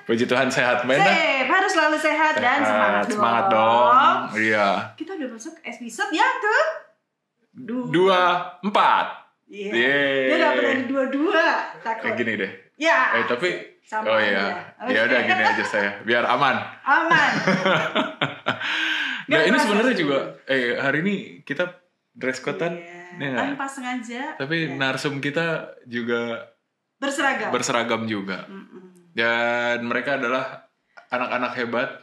Puji Tuhan sehat, Mbak Enda. Harus selalu sehat dan semangat dong. Semangat dong. Iya. Kita udah masuk episode yang ke 24. Iya. Yeay. Dia gak pernah di 22. Takut. Gini deh. Ya. Tapi sama iya. aja. Ya udah gini aja saya, biar aman. Aman. Nah, ini Gak sebenarnya terasa juga hari ini kita dress code-an. Iya. Tanpa sengaja. Tapi narsum kita juga berseragam juga. Dan mereka adalah anak-anak hebat.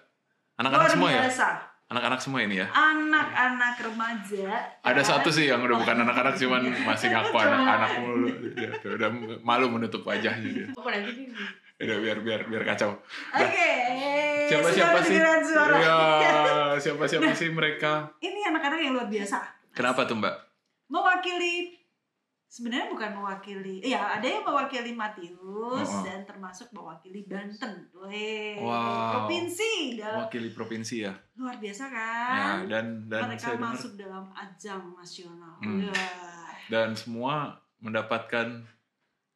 Anak-anak Luar semua biasa. ya? Anak-anak semua ini ya? Anak-anak remaja. Ada satu sih yang udah bukan anak-anak, cuman masih ngaku anak-anak mulu. Ya, tuh, udah malu menutup wajahnya dia. Udah biar kacau. Oke. Siapa sih? Suara. Ya, siapa sih mereka? Ini anak-anak yang luar biasa. Kenapa tuh, Mbak? Mewakili, sebenarnya bukan mewakili, ya ada yang mewakili Matius dan termasuk mewakili Banten. Wow. Provinsi. Mewakili provinsi ya? Luar biasa kan? Ya, dan mereka saya masuk dalam ajang nasional. Dan semua mendapatkan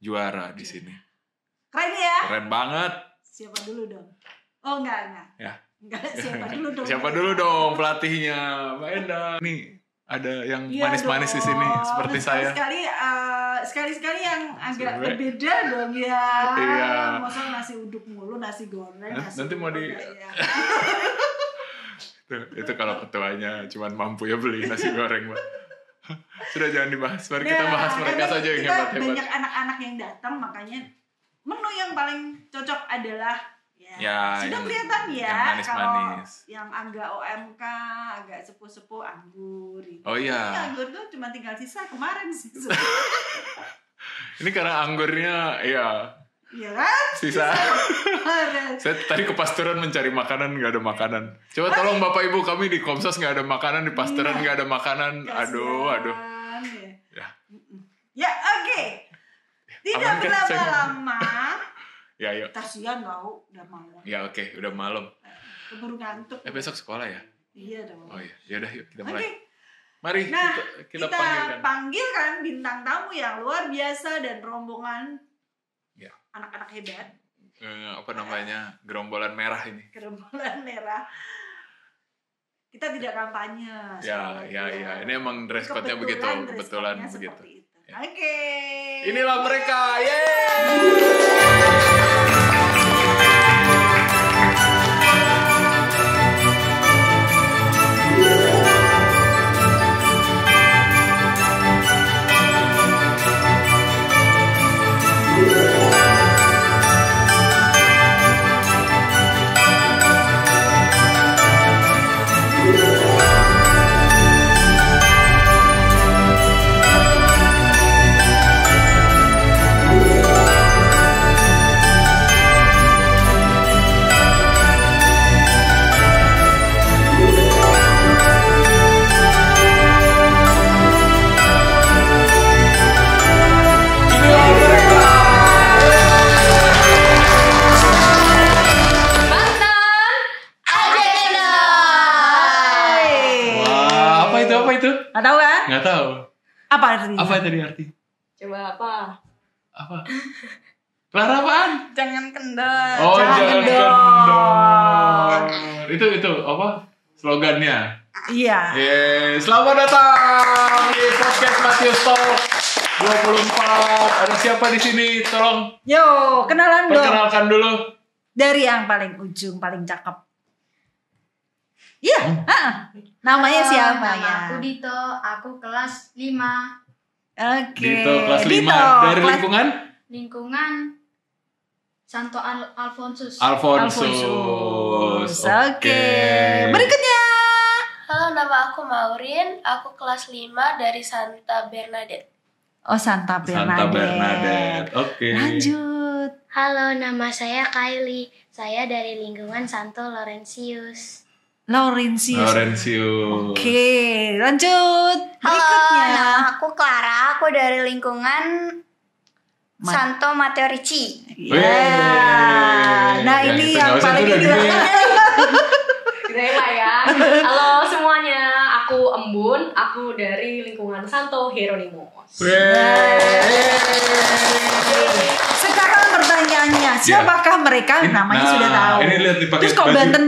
juara di sini. Keren ya? Keren banget. Siapa dulu dong? Oh enggak. Ya. Enggak, siapa dulu dong? Siapa dulu dong pelatihnya, Mbak Enda? Nih ada yang manis-manis di sini seperti saya. Sekali-sekali yang agak berbeda dong ya. Iya. Masa nasi uduk mulu, nasi goreng. Nanti mau di. Itu kalau ketuanya cuman mampu ya beli nasi goreng, Mbak. Sudah jangan dibahas. Mari kita bahas mereka saja yang hebat-hebat. Banyak anak-anak yang datang, makanya menu yang paling cocok adalah sudah kelihatan ya, yang manis-manis. Yang agak OMK, agak sepuh-sepuh anggur. Oh iya. Ini anggur tuh cuma tinggal sisa kemarin sih. Ini karena anggurnya Iya kan? Sisa. Saya tadi ke pasteran mencari makanan, nggak ada makanan. Coba tolong Bapak Ibu, kami di Komsos nggak ada makanan, di pasteran nggak ada makanan. Aduh. Ya oke. Tidak berlama-lama. Ya yuk. Kasihan tau, udah malam. Ya oke, udah malam. Keburu ngantuk. Besok sekolah ya? Iya dong. Oh iya, yaudah yuk kita mulai. Oke. Mari kita panggilkan bintang tamu yang luar biasa dan rombongan anak-anak hebat. Apa namanya? Gerombolan merah ini. Gerombolan merah. Kita tidak kampanye. Ya. Ini emang dress code-nya begitu, kebetulan begitu. Ya. Oke. Inilah mereka. Yeay! Nggak tahu kan? Nggak tahu. Apa artinya? Apa tadi arti? Coba apa? Apa? Clara apaan? Jangan kendor. Oh, jangan kendor. Itu apa? Slogannya. Iya. Selamat datang di podcast Matius Talk 24. Ada siapa di sini? Tolong. Yo, kenalan dong. Perkenalkan dulu. Dari yang paling ujung, paling cakep. Iya, namanya siapa ya? Nama aku Dito, aku kelas 5. Oke. Dito kelas 5 dari lingkungan? Lingkungan Santo Alfonsus. Oke. Berikutnya. Halo, nama aku Maureen, aku kelas 5 dari Santa Bernadette. Oh, Santa Bernadette. Oke. Lanjut. Halo, nama saya Kylie, saya dari lingkungan Santo Laurentius. Oke, lanjut. Berikutnya. Halo, nama aku Clara, aku dari lingkungan Santo Matteo Ricci. Nah, ini yang paling ini. Gila ya. Halo semuanya, aku Embun, aku dari lingkungan Santo Hieronymous. Sekarang pertanyaannya, siapakah mereka? Namanya sudah tahu. Ini lihat nih pakai Terus kok baju Banten.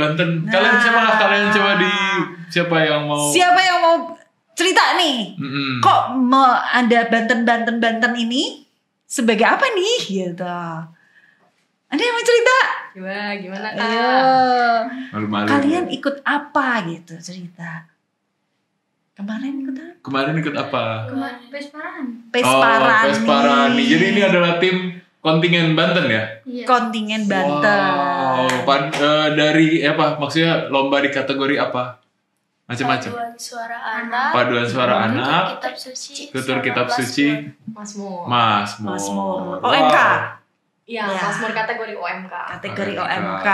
Banten. Kalian siapakah? Kalian coba siapa yang mau cerita nih? Kok ada Banten ini sebagai apa nih? Gitu. Ada yang mau cerita? Gimana Kak? Ayo. Malu-malu. Kalian ikut apa gitu cerita? Kemarin ikut apa? Pesparani. Jadi ini adalah tim kontingen Banten ya? Iya. Kontingen Banten. Wow. Dari apa? Maksudnya lomba di kategori apa? Macam-macam. Paduan suara anak. Tutur kitab suci. Mazmur. OMK. Iya, Mazmur kategori OMK. Kategori OMK.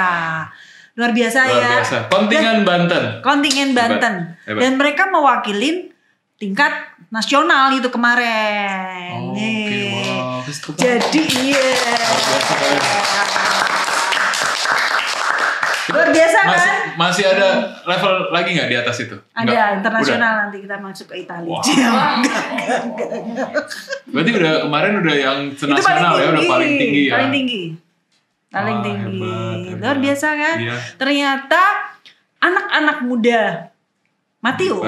Luar biasa ya. Kontingen Banten. Hebat. Dan mereka mewakilin tingkat nasional itu kemarin. Wow. Jadi luar biasa kan? Masih ada level lagi nggak di atas itu? Ada internasional, nanti kita masuk ke Italia. Wow. Berarti kemarin udah yang nasional ya, udah paling tinggi ya. Paling tinggi. Hebat. Luar biasa kan? Iya. Ternyata anak-anak muda Matius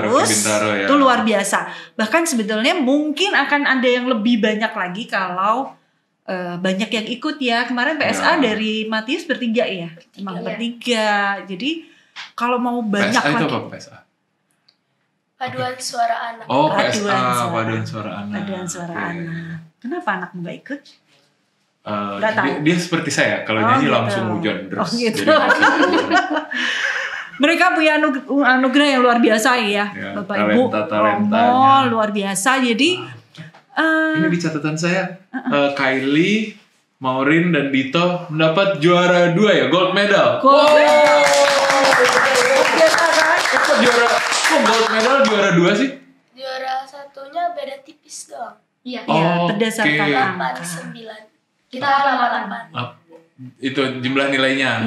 ya. itu luar biasa. Bahkan sebetulnya mungkin akan ada yang lebih banyak lagi kalau banyak yang ikut ya. Kemarin PSA dari Matius bertiga ya. Bertiga. Jadi kalau mau banyak PSA lagi. Itu apa PSA? Paduan suara anak. Oh, PSA, paduan suara anak. Paduan suara anak. Kenapa anakmu gak ikut? Dia seperti saya, kalau nyanyi gitu. Langsung hujan terus. Gitu. Mereka punya anugerah yang luar biasa ya Bapak Ibu. Romo luar biasa. Jadi ini di catatan saya, Kylie, Maureen dan Dito mendapat juara 2 ya, gold medal. Biasa kan? Kok gold medal juara 2 sih? Juara satunya beda tipis doang. Iya. Berdasarkan angka. 89. Kita 88. Itu jumlah nilainya.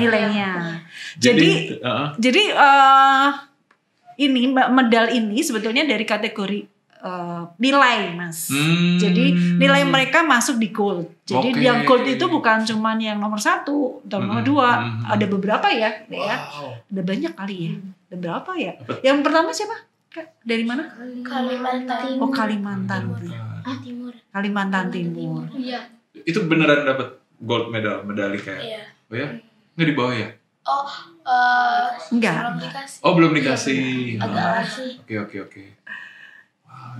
Jadi ini medal ini sebetulnya dari kategori nilai, Mas. Jadi nilai mereka masuk di gold. Jadi yang gold itu bukan cuman yang nomor 1 atau nomor 2. Ada beberapa ya. Ada banyak kali ya. Ada berapa ya? Yang pertama siapa? Dari mana? Kalimantan. Oh, Kalimantan Timur. Kalimantan Timur. Iya. Itu beneran dapat gold medali kayak. Iya. Oh ya? Nggak di bawah ya? Enggak. Belum dikasih. Agak sih. Oke.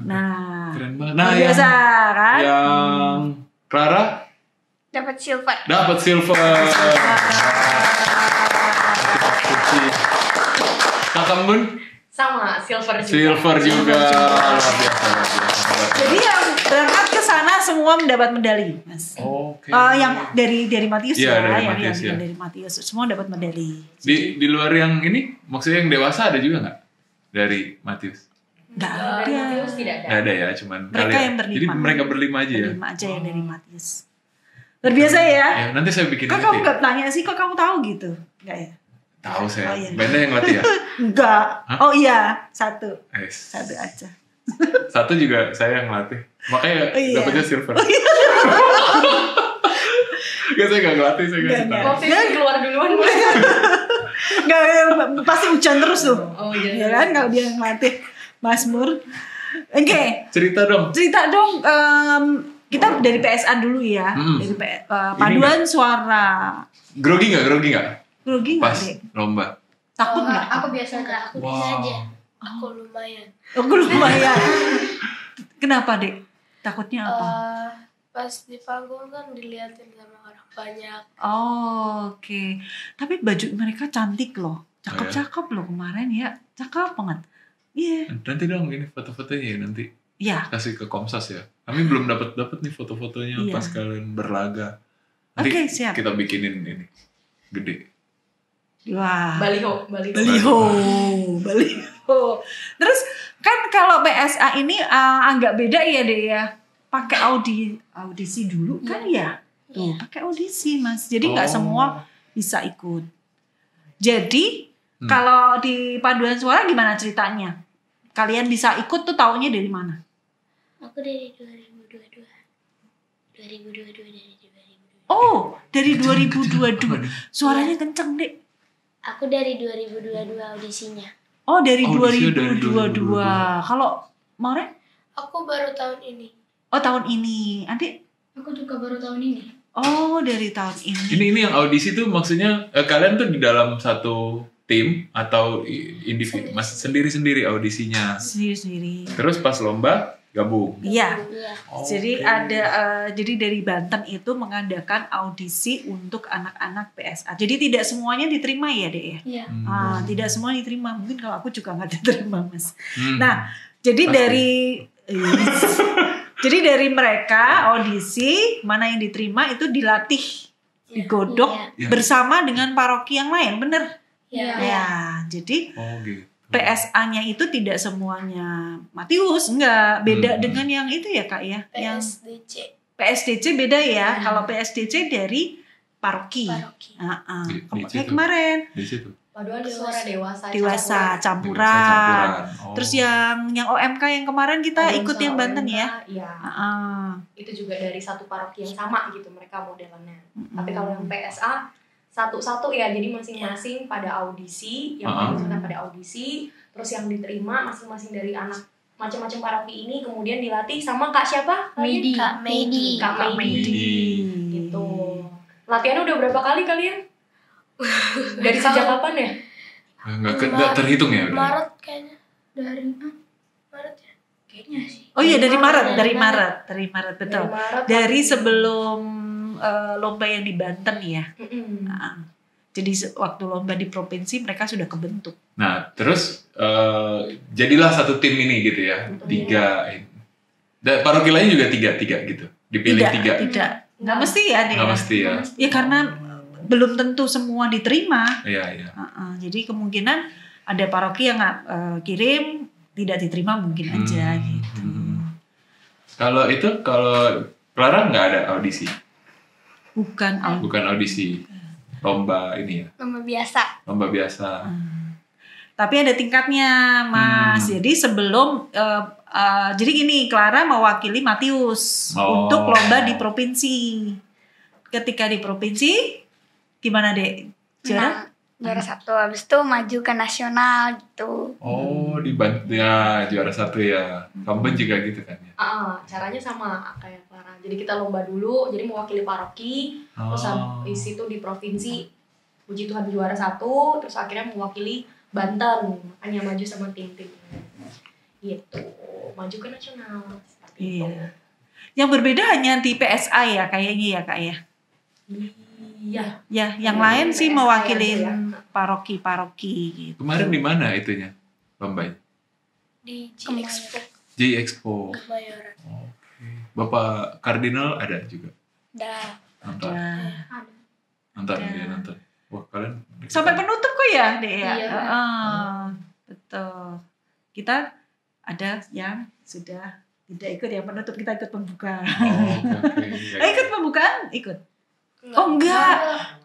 Nah, keren banget. biasa kan? Yang Clara Dapat silver. Kakak Bun? Sama, silver juga. Luar biasa. Jadi yang berangkat ke sana semua mendapat medali, Mas. Oke. Yang dari Matius dari Matius semua dapat medali. Di luar yang ini, maksudnya yang dewasa ada juga nggak dari Matius? Nggak ada. Tidak ada. Nggak ada ya, cuman Mereka yang berlima. Jadi mereka berlima aja ya. Berlima aja yang dari Matius. Luar biasa ya. Ya, nanti saya bikin. Kok kamu nggak tanya sih? Kok kamu tahu gitu? Nggak ya? Tahu saya. Oh, iya. Bandnya yang latih ya? Enggak. Hah? Oh iya, satu aja. Satu juga saya yang ngelatih. Makanya dapetnya silver. Gak, saya gak ngelatih, saya gak tahu. Waktu itu keluar duluan. Enggak, pasti hujan terus tuh. Oh iya. Ya kan kalau dia ngelatih Mazmur. Oke. Cerita dong. Kita dari PSA dulu ya. Dari paduan suara. Grogi gak? Grogi nggak, Pas Dek? lomba. Takut nggak? Aku biasa enggak. Aku bisa aja. Aku lumayan. Kenapa, Dek? Takutnya apa? Pas di panggung kan dilihatin sama orang banyak. Oke. Tapi baju mereka cantik loh. Cakep-cakep loh kemarin ya. Cakep banget. Iya. Nanti dong ini foto-fotonya ya nanti. Iya. Kasih ke Komsas ya. Kami belum dapat nih foto-fotonya pas kalian berlaga. Nanti siap. kita bikinin ini gede. Wah. Baliho. Terus kan kalau PSA ini agak beda ya deh ya. Pakai audisi dulu kan ya. Tuh, pakai audisi, Mas. Jadi nggak semua bisa ikut. Jadi kalau di paduan suara gimana ceritanya? Kalian bisa ikut tuh taunya dari mana? Aku dari 2022. 2022. Oh, dari 2022. Suaranya kenceng, Dek. Aku dari 2022 audisinya. Oh, dari Audisinya 2022. Kalau Maureen? Aku baru tahun ini. Oh, tahun ini. Adik? Aku juga baru tahun ini. Oh, dari tahun ini. Ini yang audisi tuh maksudnya kalian tuh di dalam satu tim atau individu sendiri-sendiri audisinya. Sendiri-sendiri. Terus pas lomba gabung. Iya. Oh, Jadi ada jadi dari Banten itu mengadakan audisi untuk anak-anak PSA. Jadi tidak semuanya diterima ya, Dek ya? Iya. Tidak semua diterima. Mungkin kalau aku juga nggak diterima, Mas. Hmm. Nah, jadi jadi dari mereka audisi mana yang diterima itu dilatih, digodok bersama dengan paroki yang lain, bener? Iya. Ya, jadi Oh gitu. PSA-nya itu tidak semuanya Matius, enggak. Beda dengan yang itu ya, Kak ya. Yang PSDC beda ya. Kalau PSDC dari paroki. Kayak kemarin. Di situ. Paduan suara dewasa campuran. Oh. Terus yang OMK yang kemarin kita Paduan ikut suara yang Banten OMK, ya. Iya. Itu juga dari satu paroki yang sama gitu mereka modelannya. Tapi kalau yang PSA satu-satu ya, jadi masing-masing pada audisi, yang paling pada audisi, terus yang diterima masing-masing dari anak macam-macam paroki ini kemudian dilatih sama Kak siapa? Kak Medi. Gitu. Latihannya udah berapa kali kalian? Dari sejak kapan ya? Nggak terhitung ya? Maret kayaknya. Maret ya? Kayaknya sih. Oh iya dari Maret betul. Dari Maret, dari sebelum lomba yang di Banten ya. Jadi waktu lomba di provinsi mereka sudah kebentuk. Nah terus jadilah satu tim ini gitu ya. 3. Dan paroki lain juga 3 gitu. Dipilih 3. Tidak. Nggak mesti ya. Nggak mesti ya. Ya karena belum tentu semua diterima. Iya. Jadi kemungkinan ada paroki yang kirim tidak diterima mungkin aja gitu. Kalau Clara nggak ada audisi. Bukan audisi. Lomba ini ya. Lomba biasa. Tapi ada tingkatnya, Mas. Jadi sebelum jadi gini, Clara mewakili Matius untuk lomba di provinsi. Ketika di provinsi gimana, Dek? Juara 1, habis itu maju ke nasional gitu. Oh, di Banten ya, juara 1 ya. Kamben juga gitu kan ya? Caranya sama kayak Clara. Jadi kita lomba dulu, jadi mewakili paroki, terus habis itu di provinsi, puji Tuhan juara 1, terus akhirnya mewakili Banten, makanya maju sama tim-tim gitu, maju ke nasional. Iya. Yang berbeda hanya di PSA ya, kayaknya ya, Kak ya? Iya. Ya, yang lain sih mewakili paroki-paroki gitu. Kemarin di mana itunya lombanya? Di J-Expo. Kebayoran. Oke. Bapak Kardinal ada juga? Nonton. Nonton. Wah, kalian sampai penutup kok ya, Dek ya? Iya. Betul. Kita ada yang sudah tidak ikut yang penutup, kita ikut pembukaan. Okay. Ikut pembukaan? Ikut. Enggak.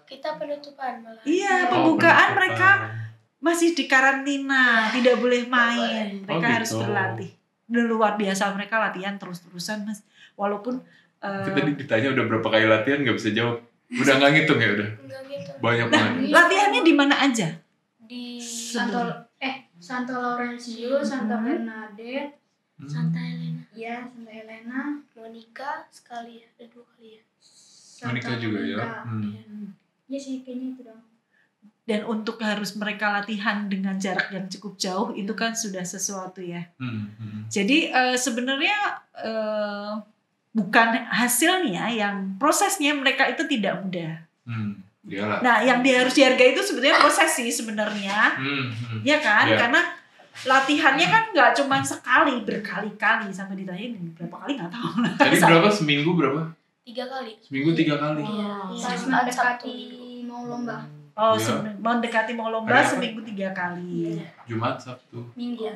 Kita penutupan malah. Iya, pembukaan mereka masih di karantina, tidak boleh main. Mereka harus berlatih. Luar biasa, mereka latihan terus-terusan, Mas. Walaupun kita ditanya udah berapa kali latihan nggak bisa jawab. Udah nggak ngitung ya udah. Banyak banget. Latihannya di mana aja? Di Santo Laurensius, Santa Bernadette, Santa Helena. Iya, Santa Helena, Monica sekali ya, ada 2 kali ya. Monica juga ya. Iya sih, kayaknya itu dong. Dan untuk harus mereka latihan dengan jarak yang cukup jauh itu kan sudah sesuatu ya. Jadi sebenarnya bukan hasilnya, yang prosesnya mereka itu tidak mudah. Iyalah. Nah, yang harus dihargai itu sebetulnya proses sih sebenarnya, ya kan? Yeah. Karena latihannya kan nggak cuma sekali, berkali-kali, sampai ditanyain berapa kali nggak tahu. Tadi berapa seminggu berapa? 3 kali. Seminggu 3 kali. Iya. Pas mendekati mau lomba. Oh, Iya. mendekati mau lomba Hari apa? seminggu 3 kali. Jumat, Sabtu, Minggu.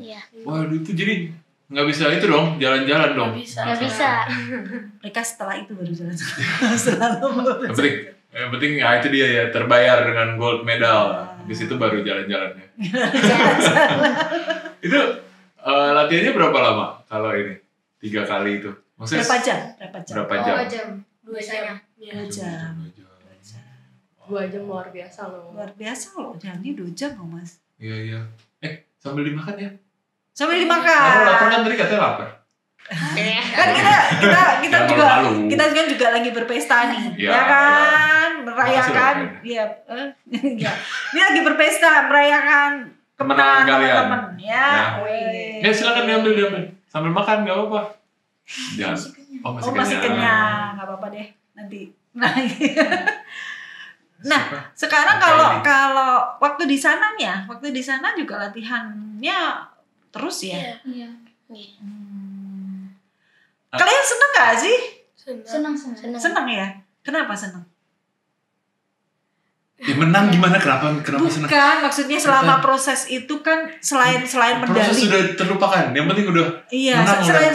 Iya. Wah, itu jadi nggak bisa itu dong, jalan-jalan dong. Nggak bisa. Mereka setelah itu baru jalan-jalan. Setelah lomba. Yang penting ya itu dia ya, terbayar dengan gold medal. Habis itu baru jalan-jalannya. Itu latihannya berapa lama kalau ini? 3 kali itu. Maksudnya Berapa jam? Berapa jam? 2 jam. Biasanya. 2 jam. 2 jam luar biasa loh. Luar biasa loh, jadi 2 jam loh Mas. Iya. Sambil dimakan ya? Sambil Kamu dimakan. lapar kan tadi katanya lapar. Kan kita juga juga lagi berpesta nih, Ya, ya kan, merayakan, Makasih, ya, ini lagi berpesta merayakan kemenangan teman-teman, ya. Ya silakan diambil sambil makan nggak apa-apa. Jangan. Masih kenyang, nggak apa-apa deh nanti. Nah, sekarang kalau waktu di sana juga latihannya terus ya. Iya. Kalian seneng nggak sih? Senang. Ya. Kenapa seneng? Ya menang gimana? Kenapa senang? Bukan, maksudnya selama proses itu kan selain medali. Proses sudah terlupakan. Yang penting udah. Iya,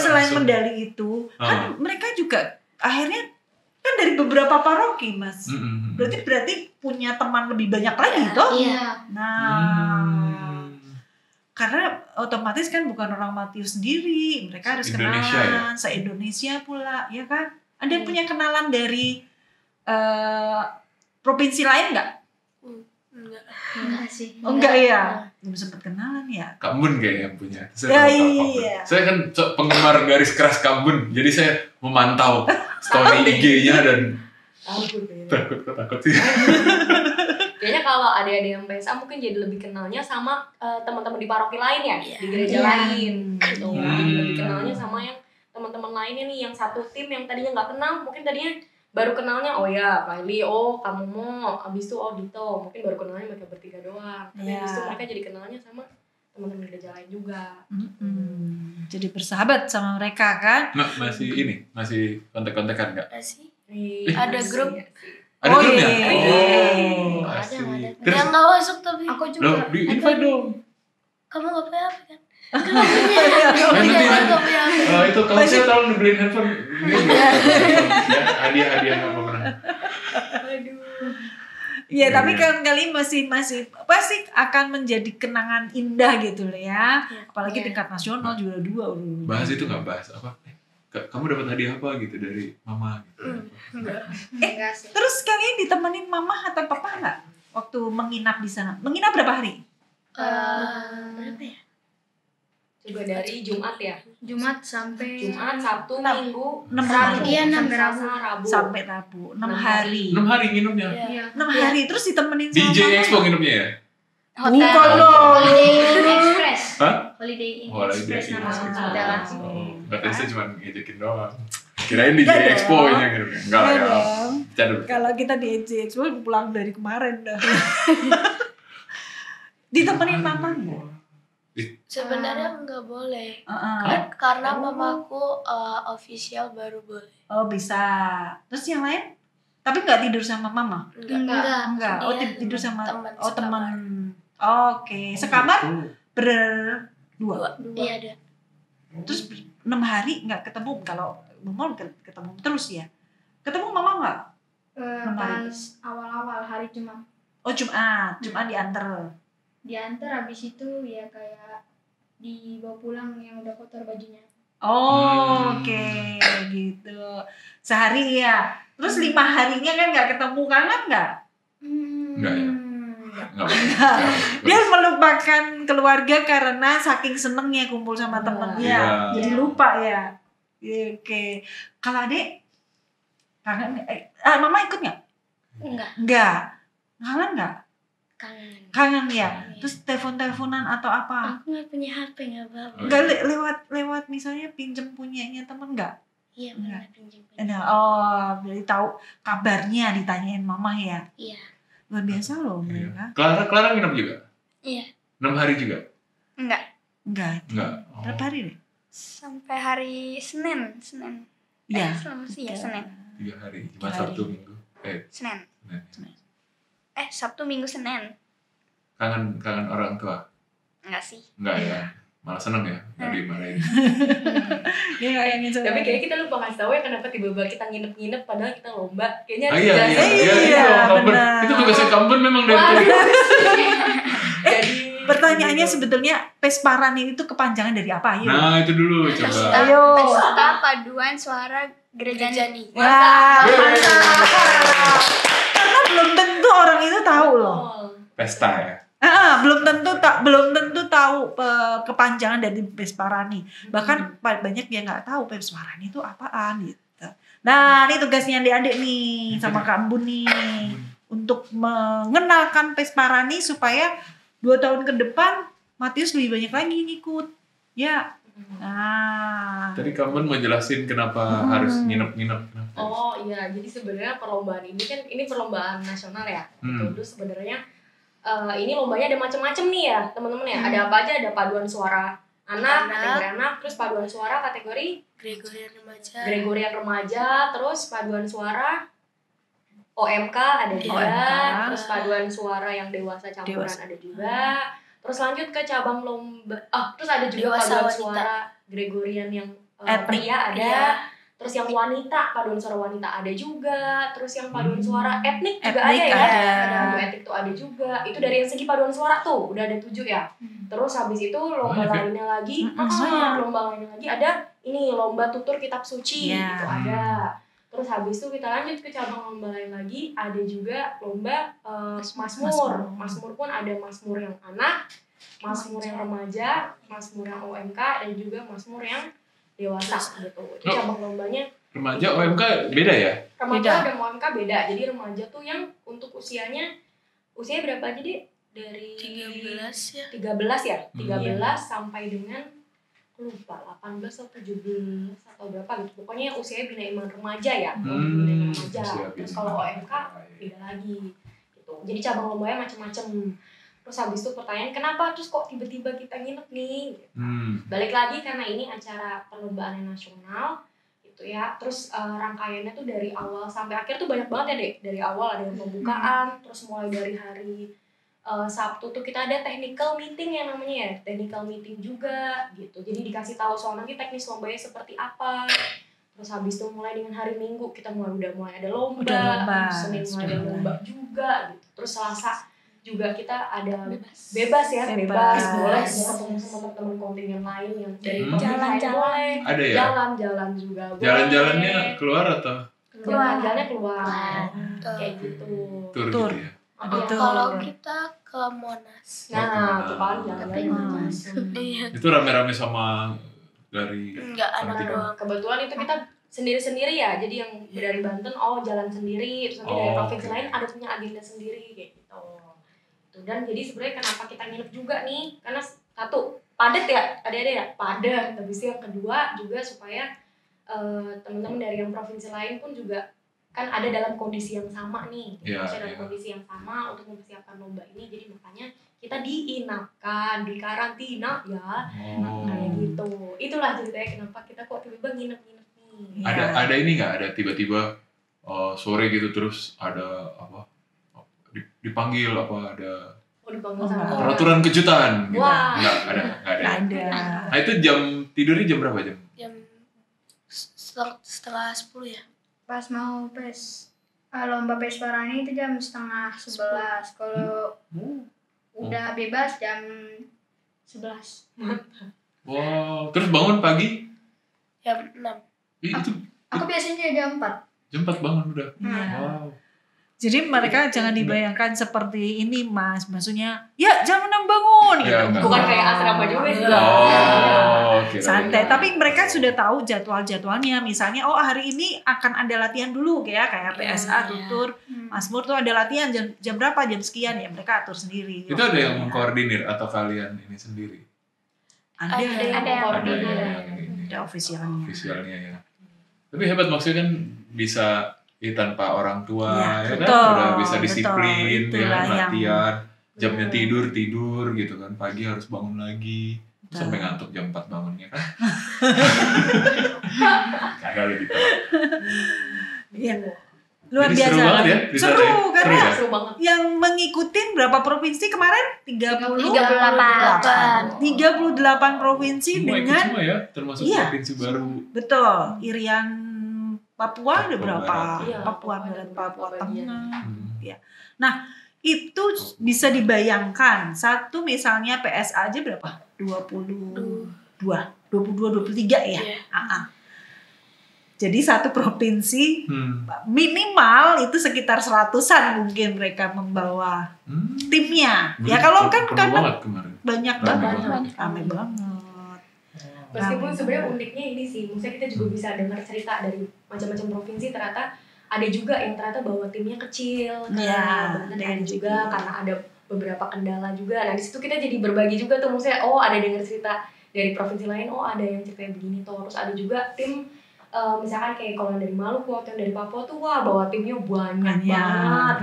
selain medali itu kan mereka juga akhirnya kan dari beberapa paroki, Mas. Berarti punya teman lebih banyak lagi toh? Iya. Nah. Karena otomatis kan bukan orang Matius sendiri, mereka harus kenalan se-Indonesia pula, ya kan? Ada yang punya kenalan dari provinsi lain nggak? Enggak sih. Oh enggak ya, belum sempat kenalan ya. Kak Bun kayak yang punya. Iya. Saya kan penggemar garis keras Kak Bun, jadi saya memantau story IG-nya dan takut sih. Kayaknya kalau adik-adik yang PSA mungkin jadi lebih kenalnya sama teman-teman di paroki lain ya, di gereja lain gitu. Jadi lebih kenalnya sama yang teman-teman lainnya nih, yang satu tim yang tadinya nggak kenal, mungkin tadinya baru kenalnya Kylie, kamu mau, abis itu Dito, mungkin baru kenalnya mereka bertiga doang. Tapi abis itu mereka jadi kenalnya sama teman-teman gereja lain juga. Jadi bersahabat sama mereka kan? Masih kontak-kontakan nggak? Masih. Ada grup. Ada grupnya? Ada. Yang nggak masuk tapi. Aku juga. Loh, di-invite dong. Kamu nggak punya apa kan? Itu kalau saya tolong dibeliin handphone. Hadiah nggak pernah. Iya, tapi kali masih pasti akan menjadi kenangan indah gitu loh ya. Apalagi tingkat nasional juara 2. Bahas itu nggak bahas apa? Kamu dapat hadiah apa gitu dari mama gitu? Enggak sih. Terus kalian ditemenin mama atau papa nggak waktu menginap di sana? Menginap berapa hari? Berapa ya? Juga dari Jumat ya. Jumat, Sabtu, Minggu, 6 hari. Iya, Rabu. Sampai Rabu. 6 hari. 6 hari nginupnya? Iya. 6 hari terus ditemenin sama DJ mama. Expo nginupnya ya? Bukan loh. Express. Hah? Holiday Inn Holiday Express Inn nama Express. hotel. Berarti saya cuma ngejekin doang. Kirain DJ Expo nya nginupnya. Enggak ya. Bercanda. Kalau kita di DJ Expo pulang dari kemarin dah. Ditemenin mama nggak? Sebenarnya nggak boleh. Karena mamaku official baru boleh. Oh bisa. Terus yang lain? Tapi nggak tidur sama mama? Enggak. Oh tidur sama teman. Oke. Sekamar berdua. Iya ada. Terus 6 hari nggak ketemu. Kalau mau ketemu terus ya. Ketemu mama nggak? Pas awal-awal hari Jumat. Oh Jumat diantar. Diantar, habis itu ya kayak dibawa pulang yang udah kotor bajunya. Oke, gitu. Sehari ya. Terus 5 harinya kan nggak ketemu, kangen nggak? Enggak ya. Enggak. Dia melupakan keluarga karena saking senengnya kumpul sama temennya. Jadi lupa ya. Oke. Kalau adek kangen? Mama ikut nggak? Enggak. Kangen nggak? Kangen ya. Terus telepon-teleponan atau apa? Aku nggak punya HP, nggak apa-apa. Nggak lewat misalnya pinjem punyanya temen nggak? Iya, pernah pinjem. Jadi tahu kabarnya, ditanyain mama ya. Iya. Luar biasa loh mereka. Clara nginep juga? Iya. 6 hari juga? Enggak. Berapa hari deh? Sampai hari Senin. Iya. Senin. 3 hari. Jumat, Sabtu, Minggu. Senin. Sabtu, Minggu, Senin. Kangen orang tua? Enggak sih. Enggak ya. Malah seneng ya, nggak dimarahin. Tapi kayaknya kita lupa ngasih tahu ya kenapa tiba-tiba kita nginep-nginep padahal kita lomba. Kayaknya iya, benar. Itu tugasnya Kambun memang dari tadi. Jadi Pertanyaannya sebetulnya Pesparani itu kepanjangan dari apa? Ayo. Nah, itu dulu coba. Ayo. Pesta paduan suara Gerejani. Wah, karena belum tentu orang itu tahu loh. Pesta ya. Belum tentu tahu kepanjangan dari Pesparani. Bahkan banyak yang nggak tahu Pesparani itu apaan gitu. Nah, ini tugasnya adik-adik nih sama Kak Ambun nih untuk mengenalkan Pesparani supaya 2 tahun ke depan Matius lebih banyak lagi ngikut. Ya. Nah. Tadi Kak Ambun mau jelasin kenapa harus nginep-nginep. Oh iya, jadi sebenarnya perlombaan ini kan perlombaan nasional ya. Terus sebenarnya ini lombanya ada macam-macam nih ya teman-teman ya. Ada apa aja? Ada paduan suara kategori anak, terus paduan suara kategori Gregorian remaja, terus paduan suara OMK ada juga, terus paduan suara yang dewasa campuran ada juga, terus lanjut ke cabang lomba, terus ada juga dewasa paduan suara Gregorian yang pria ada, terus yang wanita, paduan suara wanita ada juga, terus yang paduan suara etnik juga ada ya, paduan etnik tuh ada juga, itu dari yang segi paduan suara tuh udah ada 7 ya, terus habis itu lomba lainnya lagi, lomba lainnya lagi ada ini lomba tutur kitab suci itu ada, terus habis itu kita lanjut ke cabang lomba lain lagi, ada juga lomba Mazmur pun ada Mazmur yang anak, Mazmur yang remaja, Mazmur yang OMK dan juga Mazmur yang dewasa gitu. Itu cabang lombanya. Remaja OMK beda ya? Remaja dan OMK beda. Jadi remaja tuh yang untuk usianya berapa aja deh? Dari 13 ya. 13 sampai dengan lupa 18 atau 17 atau berapa gitu. Pokoknya usianya Bina Iman remaja ya. Bina Iman remaja. Terus kalau OMK beda lagi gitu. Jadi cabang lombanya macam-macam. Terus habis itu pertanyaan kenapa terus kok tiba-tiba kita nginep nih gitu. Balik lagi karena ini acara perlombaan nasional gitu ya, terus rangkaiannya tuh dari awal sampai akhir tuh banyak banget ya Dek. Dari awal ada yang pembukaan, terus mulai dari hari Sabtu tuh kita ada technical meeting yang namanya ya, technical meeting juga gitu, jadi dikasih tahu soal nanti teknis lombanya seperti apa. Terus habis itu mulai dengan hari Minggu kita udah mulai ada lomba. Senin mulai ada lomba juga gitu, terus Selasa juga kita ada bebas boleh ketemu sama teman kontingen lain yang dari jalan-jalan ada ya jalan-jalan juga boleh. Jalan-jalannya keluar atau jalan-jalannya keluar kayak gitu tur gitu ya. Kalau kita ke Monas. Nah itu kan jalan-jalan itu rame-rame sama dari enggak anak doang. Kebetulan itu kita sendiri-sendiri ya, jadi yang dari Banten jalan sendiri, terus nanti dari provinsi lain ada punya agenda sendiri kayak gitu. Dan jadi sebenarnya kenapa kita nginep juga nih, karena satu padat ya, padat. Habis itu yang kedua juga supaya teman-teman dari yang provinsi lain pun juga kan ada dalam kondisi yang sama nih, dalam kondisi yang sama untuk mempersiapkan lomba ini. Jadi makanya kita diinapkan, di karantina ya, kayak gitu. Itulah ceritanya kenapa kita kok tiba-tiba nginep-nginep nih. Ada ini nggak? Ada tiba-tiba sore gitu terus ada apa? Dipanggil apa ada peraturan kejutan gitu. Nggak ada. Nah itu tidurnya jam berapa jam? Jam setengah 10 ya. Pas mau lomba Pesparani itu jam 10:30. Kalau udah bebas jam 11. Wow, terus bangun pagi? Jam 6. Aku biasanya jam 4. Jam 4 bangun udah. Wow. Jadi mereka jangan dibayangkan seperti ini Mas, maksudnya ya jam 6 bangun gitu. Bukan kayak asrama juga sih. Santai, tapi mereka sudah tahu jadwal-jadwalnya. Misalnya hari ini akan ada latihan dulu kayak PSA, tutur, Mazmur tuh ada latihan jam berapa, jam sekian ya mereka atur sendiri. Itu ada yang mengkoordinir atau kalian ini sendiri? Ada yang mengkoordinir. Ada ofisialnya. Ofisialnya ya. Tapi hebat maksudnya kan bisa tanpa orang tua ya kan udah bisa disiplin ya latihan jamnya tidur gitu kan pagi harus bangun lagi sampai ngantuk jam 4 bangunnya kan kagak lebih iya luar biasa seru banget ya seru karena seru banget. Yang mengikutin berapa provinsi kemarin 38 provinsi dengan semua ya termasuk provinsi baru betul Irian Papua ada berapa? Papua Barat, Papua Tengah. Ya. Nah, itu bisa dibayangkan. Satu misalnya PSA aja berapa? 23 ya. Jadi satu provinsi minimal itu sekitar 100-an mungkin mereka membawa timnya. Ya kalau kan karena banyak banget, ramai banget. Meskipun sebenarnya uniknya ini sih, maksudnya kita juga bisa dengar cerita dari macam-macam provinsi, ternyata ada juga yang ternyata bawa timnya kecil, ada juga karena ada beberapa kendala juga. Nah di situ kita jadi berbagi juga tuh, maksudnya ada dengar cerita dari provinsi lain, ada yang cerita begini tuh. Terus ada juga tim misalkan kayak kalau yang dari Maluku atau yang dari Papua tuh bawa timnya banyak banget.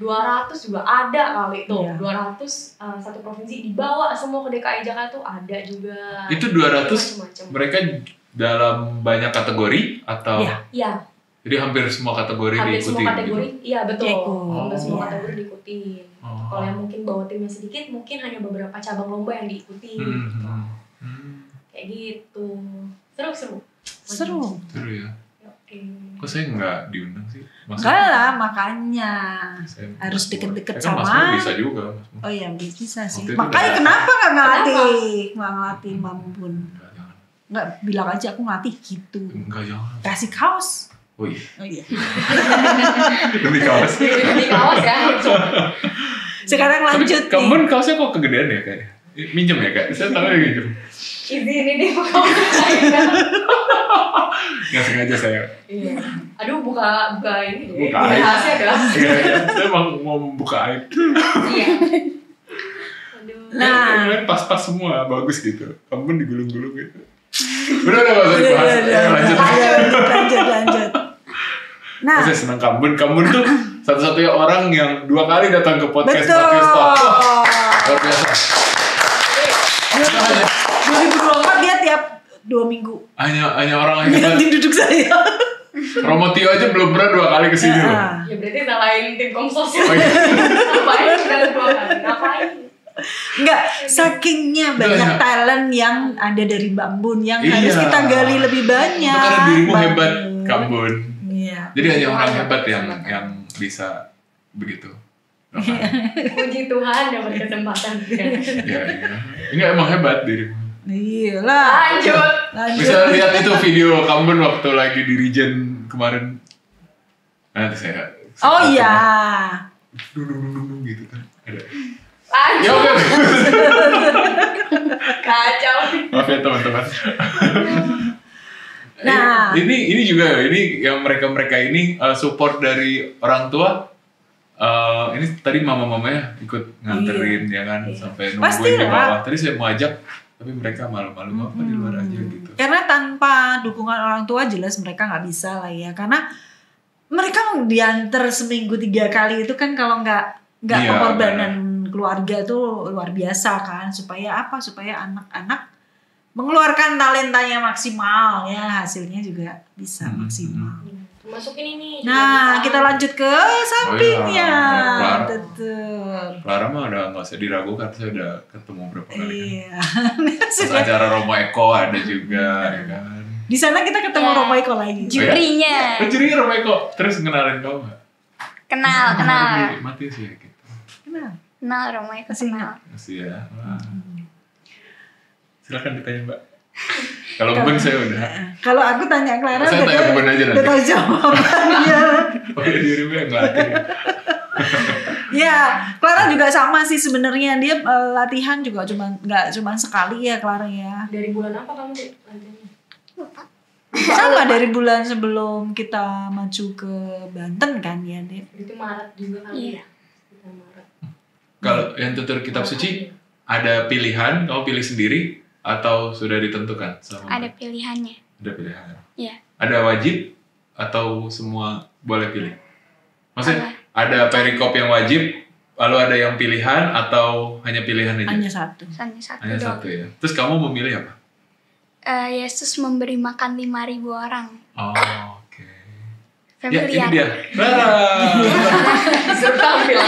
200 juga ada kali tuh. 200 satu provinsi dibawa semua ke DKI Jakarta tuh ada juga. Itu 200 macem-macem. Mereka dalam banyak kategori atau? Iya. Jadi hampir semua kategori diikuti. Hampir semua kategori, gitu? Iya betul. Hampir semua kategori diikutin. Kalau yang mungkin bawa timnya sedikit, mungkin hanya beberapa cabang lomba yang diikuti. Kayak gitu. Seru ya. Kok saya nggak diundang sih? Enggak lah, makanya harus deket-deket sama. Mas bisa juga. Oh iya bisa sih. Makanya kenapa nggak ngelatih Mambun? Nggak bilang aja aku ngelatih gitu. Enggak, jangan. Kasih kaos. Oh iya. Demi kaos ya. Sekarang lanjut nih. Kamu kaosnya kok kegedean ya kayaknya? Minjem ya kak? Saya tahu ya minjem. Izin ini bukan Nggak sengaja saya. Iya. Aduh buka ini deh. Buka aib. Rahasia dah. Saya mau buka aib. Iya. Nah, pas-pas semua bagus gitu. Kamu digulung-gulung gitu. Udah masa dibahas. Lanjut. Nah, saya senang Kambun tuh satu-satunya orang yang 2 kali datang ke podcast betul. Luar biasa. 2024 dia tiap 2 minggu. Hanya orang yang tim duduk saya. Romo Tio aja belum pernah 2 kali kesini loh. Ya berarti salahin tim Komsos. Ngapain udah 2 kali? Ngapain? Enggak, sakingnya banyak talent yang ada dari Bambun yang harus kita gali lebih banyak. Itu karena dirimu hebat, Kambun. Iya. Jadi hanya orang hebat yang bisa begitu. Puji Tuhan dapat kesempatan. Iya. Enggak, emang hebat dirimu. Iyalah. Lanjut. Bisa lihat itu video Kambun waktu lagi di Regen kemarin. Nanti saya Oh iya. Dung gitu kan. Ada. Lanjut. Ya oke. Kacau. Maaf ya teman-teman. Nah, ini juga yang mereka ini support dari orang tua. Ini tadi mama-mamanya ikut nganterin ya kan sampai nungguin di bawah. Tadi saya mau ajak tapi mereka malu-malu apa di luar aja gitu. Karena tanpa dukungan orang tua jelas mereka nggak bisa lah ya. Karena mereka diantar seminggu 3 kali itu kan kalau nggak pengorbanan keluarga tuh luar biasa kan. Supaya anak-anak mengeluarkan talentanya maksimal ya, hasilnya juga bisa maksimal. Masukin ini. Nah, kita lanjut ke sampingnya. Clara mah udah nggak usah diragukan, saya udah ketemu berapa kali. Iya. Terus acara Romo Eko ada juga, ya kan. Di sana kita ketemu Romo Eko lagi. Jurinya. Jurinya Romo Eko, terus kenalin kau nggak? Kenal. Mati sih ya gitu. Kenal Romo Eko kenal. Masih ya. Silakan ditanya Mbak. Kalau Ben saya udah. Kalau aku tanya Clara, saya tanya Ben aja nanti. Udah tahu jawabannya. Oke, dirimu yang ngelatih. Ya, Clara juga sama sih sebenarnya, dia latihan juga nggak cuma sekali ya Clara ya. Dari bulan apa kamu latihannya? Sama dari bulan sebelum kita maju ke Banten kan ya, Dek. Itu Maret juga kali ya. Maret. Kalau yang tutur kitab suci ada pilihan, kamu pilih sendiri atau sudah ditentukan sama? Ada pilihannya. Ada pilihan. Iya. Ada wajib atau semua boleh pilih? Maksudnya ada perikop yang wajib, lalu ada yang pilihan atau hanya pilihan aja? Hanya satu. Hanya satu ya. Terus kamu memilih apa? Yesus memberi makan 5.000 orang. Oh, oke. Familiar. Ya, ini dia. Langsung tampil.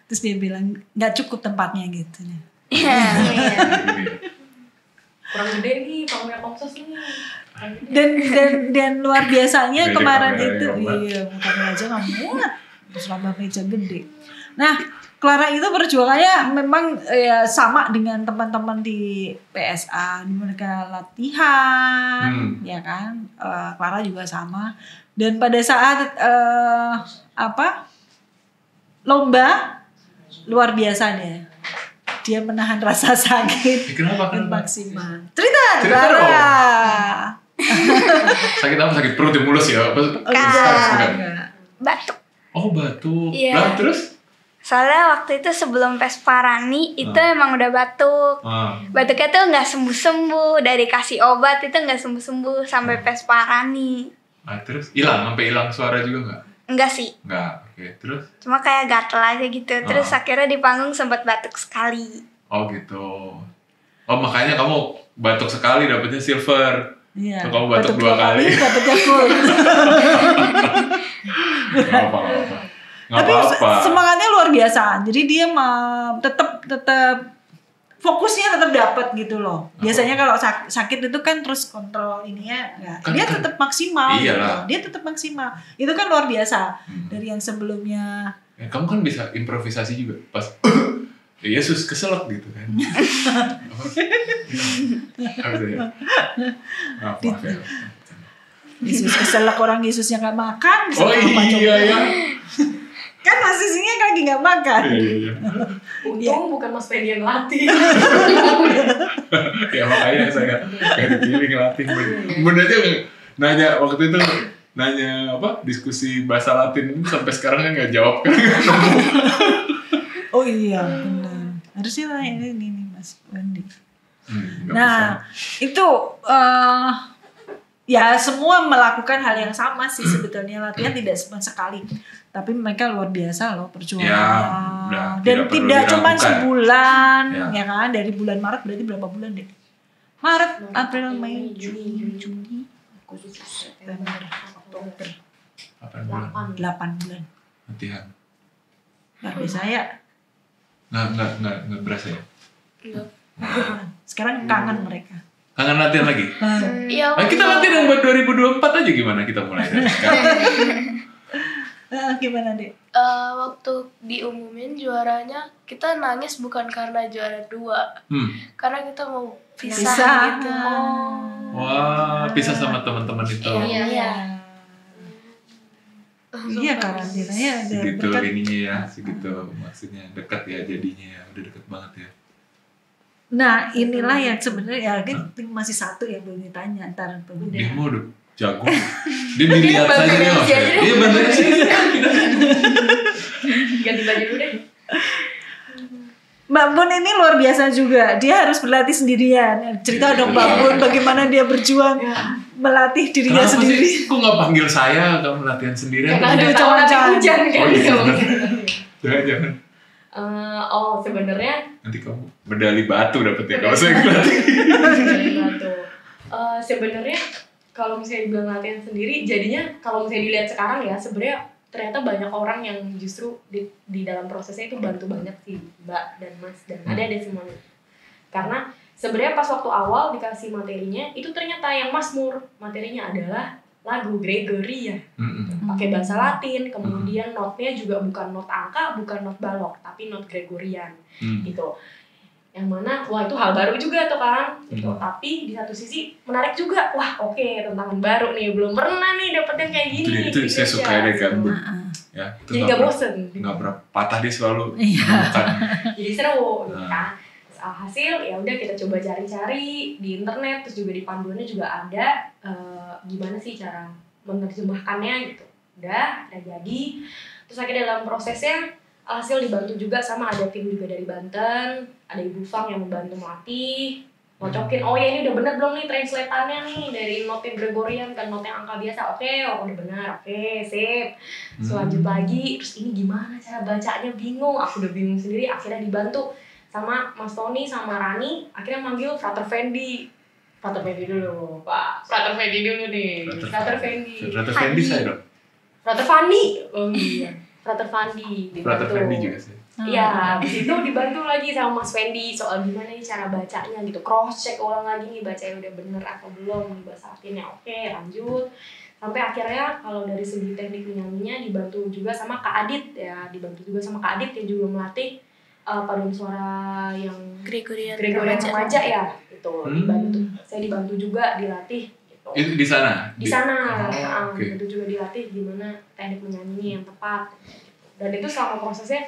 Terus dia bilang nggak cukup tempatnya gitu. Iya. kurang gede nih panggung Komsos nih. Dan luar biasanya Meja kemarin kamera itu yang muat. iya bukan aja nggak muat terus nambah meja gede. Nah Clara itu perjuangannya memang ya sama dengan teman-teman di PSA, di mereka latihan, ya kan. Clara juga sama. Dan pada saat lomba luar biasa deh. Dia menahan rasa sakit. Kenapa? Maksimal. Cerita Clara. dong. Sakit apa? Sakit perut yang mulus ya? Enggak. Batuk. Oh batuk. Iya. Nah terus? Soalnya waktu itu sebelum Pesparani itu emang udah batuk. Batuknya tuh nggak sembuh-sembuh. Dari kasih obat itu nggak sembuh-sembuh sampai Pesparani. Nah terus? Sampai hilang suara juga nggak? Enggak sih. Enggak. Oke. Terus? Cuma kayak gatel aja gitu. Terus akhirnya di panggung sempat batuk sekali. Oh gitu. Oh makanya kamu batuk sekali dapetnya silver. Iya. Kamu batuk 2 kali. Batuknya full. Nggak apa-apa. Tapi semangatnya luar biasa. Jadi dia tetap fokusnya tetap dapat gitu loh. Biasanya kalau sakit itu kan terus kontrol ininya enggak. Dia tetap maksimal gitu. Dia tetap maksimal. Itu kan luar biasa dari yang sebelumnya. Ya, kamu kan bisa improvisasi juga pas Yesus keselak gitu kan. Yesus keselak orang Yesusnya nggak makan. Oh iya ya. Kan posisinya lagi nggak makan. Iya. Untung bukan Mas Fendi yang latih. Ya makanya saya nggak dipilih ngelatih. Bunda aja nanya waktu itu diskusi bahasa Latin sampai sekarang kan nggak jawab kan. Oh iya benar. Harusnya tanya ini nih Mas Fendi. Nah itu ya semua melakukan hal yang sama sih sebetulnya latihan tidak cuma sekali. Tapi mereka luar biasa loh perjuangannya. Ya, dan tidak cuma sebulan, ya kan? Dari bulan Maret berarti berapa bulan deh? Maret, April, Mei, Juni, Agustus, September, Oktober. 8 bulan. Latihan. Luar biasa ya. Nggak berasa ya? Sekarang kangen mereka. Kangen latihan lagi? Iya. Nah, kita latihan yang buat 2024 aja gimana kita mulai dari sekarang? Gimana deh? Waktu diumumin juaranya kita nangis bukan karena juara 2, karena kita mau pisah gitu. Wah, pisah sama teman-teman itu. Iya. Iya karantinanya segitu ininya ya, segitu maksudnya dekat ya jadinya ya, udah deket banget ya. Nah inilah yang sebenarnya masih satu yang belum ditanya antara pemuda. Dia mau udah jago. Dia dilihat saja nih mas. Dia bantuin sih. Ganti baju dulu deh. Mbak Bun ini luar biasa juga. Dia harus berlatih sendirian. Cerita dong Mbak Bun bagaimana dia berjuang melatih dirinya sendiri. Kok nggak panggil saya atau latihan sendirian? Karena ada tahun nanti hujan kan. Jangan. Sebenarnya nanti kamu medali batu dapetnya kalau saya ngelatih. Sebenarnya kalau misalnya dibilang latihan sendiri, jadinya kalau misalnya dilihat sekarang ya sebenarnya ternyata banyak orang yang justru di dalam prosesnya itu bantu banget sih Mbak dan Mas dan ada semuanya. Karena sebenarnya pas waktu awal dikasih materinya itu ternyata yang Mazmur materinya adalah lagu Gregory ya, pakai bahasa Latin, kemudian notnya juga bukan not angka, bukan not balok, tapi not Gregorian gitu. Yang mana wah itu hal baru juga tuh kan gitu. Tapi di satu sisi menarik juga, wah oke, tantangan baru nih, belum pernah nih dapet yang kayak gini. Itu saya suka deh kan ya, itu jadi gak bosen, nggak pernah patah, dia selalu jadi seru gitu kan. Hasil ya udah kita coba cari-cari di internet, terus juga di panduannya juga ada gimana sih cara menerjemahkannya gitu. Udah jadi, terus akhirnya dalam prosesnya hasil dibantu juga sama ada tim juga dari Banten, ada Ibu Fang yang membantu melatih, ngocokin, oh ya ini udah bener belum nih translatannya nih dari not yang Gregorian ke not yang angka biasa. Oke, udah benar, oke, sip. Selanjut lagi, terus ini gimana cara bacanya, bingung, aku udah bingung sendiri. Akhirnya dibantu sama Mas Tony sama Rani, akhirnya manggil Frater Fendi dulu, Pak. Frater Fendi dulu nih. Frater Fendi saya dong. Frater Fandi. Oh iya. Frater Fandi dibantu. Frater Fandi juga sih. Iya, habis itu dibantu lagi sama Mas Fendi soal gimana nih cara bacanya gitu. Cross check ulang lagi nih bacanya udah bener atau belum nih bahasa artinya. Oke, lanjut. Sampai akhirnya kalau dari segi teknik menyanyinya dibantu juga sama Kak Adit ya, dibantu juga sama Kak Adit yang juga melatih paduan suara yang Gregorian remaja ya, itu dibantu. Saya dibantu juga dilatih gitu. Itu di sana? Di sana. Okay. Dibantu juga dilatih gimana teknik menyanyinya yang tepat. Dan itu selama prosesnya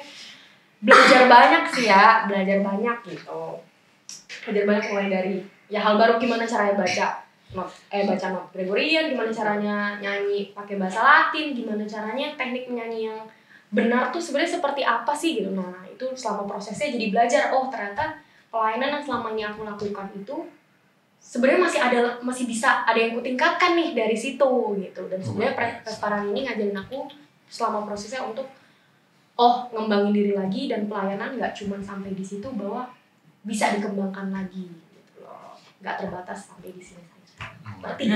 belajar banyak sih ya, belajar banyak gitu. Belajar banyak mulai dari ya hal baru gimana caranya baca not Gregorian, gimana caranya nyanyi pakai bahasa Latin, gimana caranya teknik menyanyi yang benar tuh sebenarnya seperti apa sih gitu. Nah, itu selama prosesnya jadi belajar, oh ternyata pelayanan yang selama ini aku lakukan itu sebenarnya masih bisa ada yang kutingkatkan nih dari situ gitu. Dan sebenarnya Pesparan ini ngajarin aku selama prosesnya untuk ngembangin diri lagi dan pelayanan nggak cuma sampai di situ, bahwa bisa dikembangkan lagi gitu loh, nggak terbatas sampai di sini saja. Berarti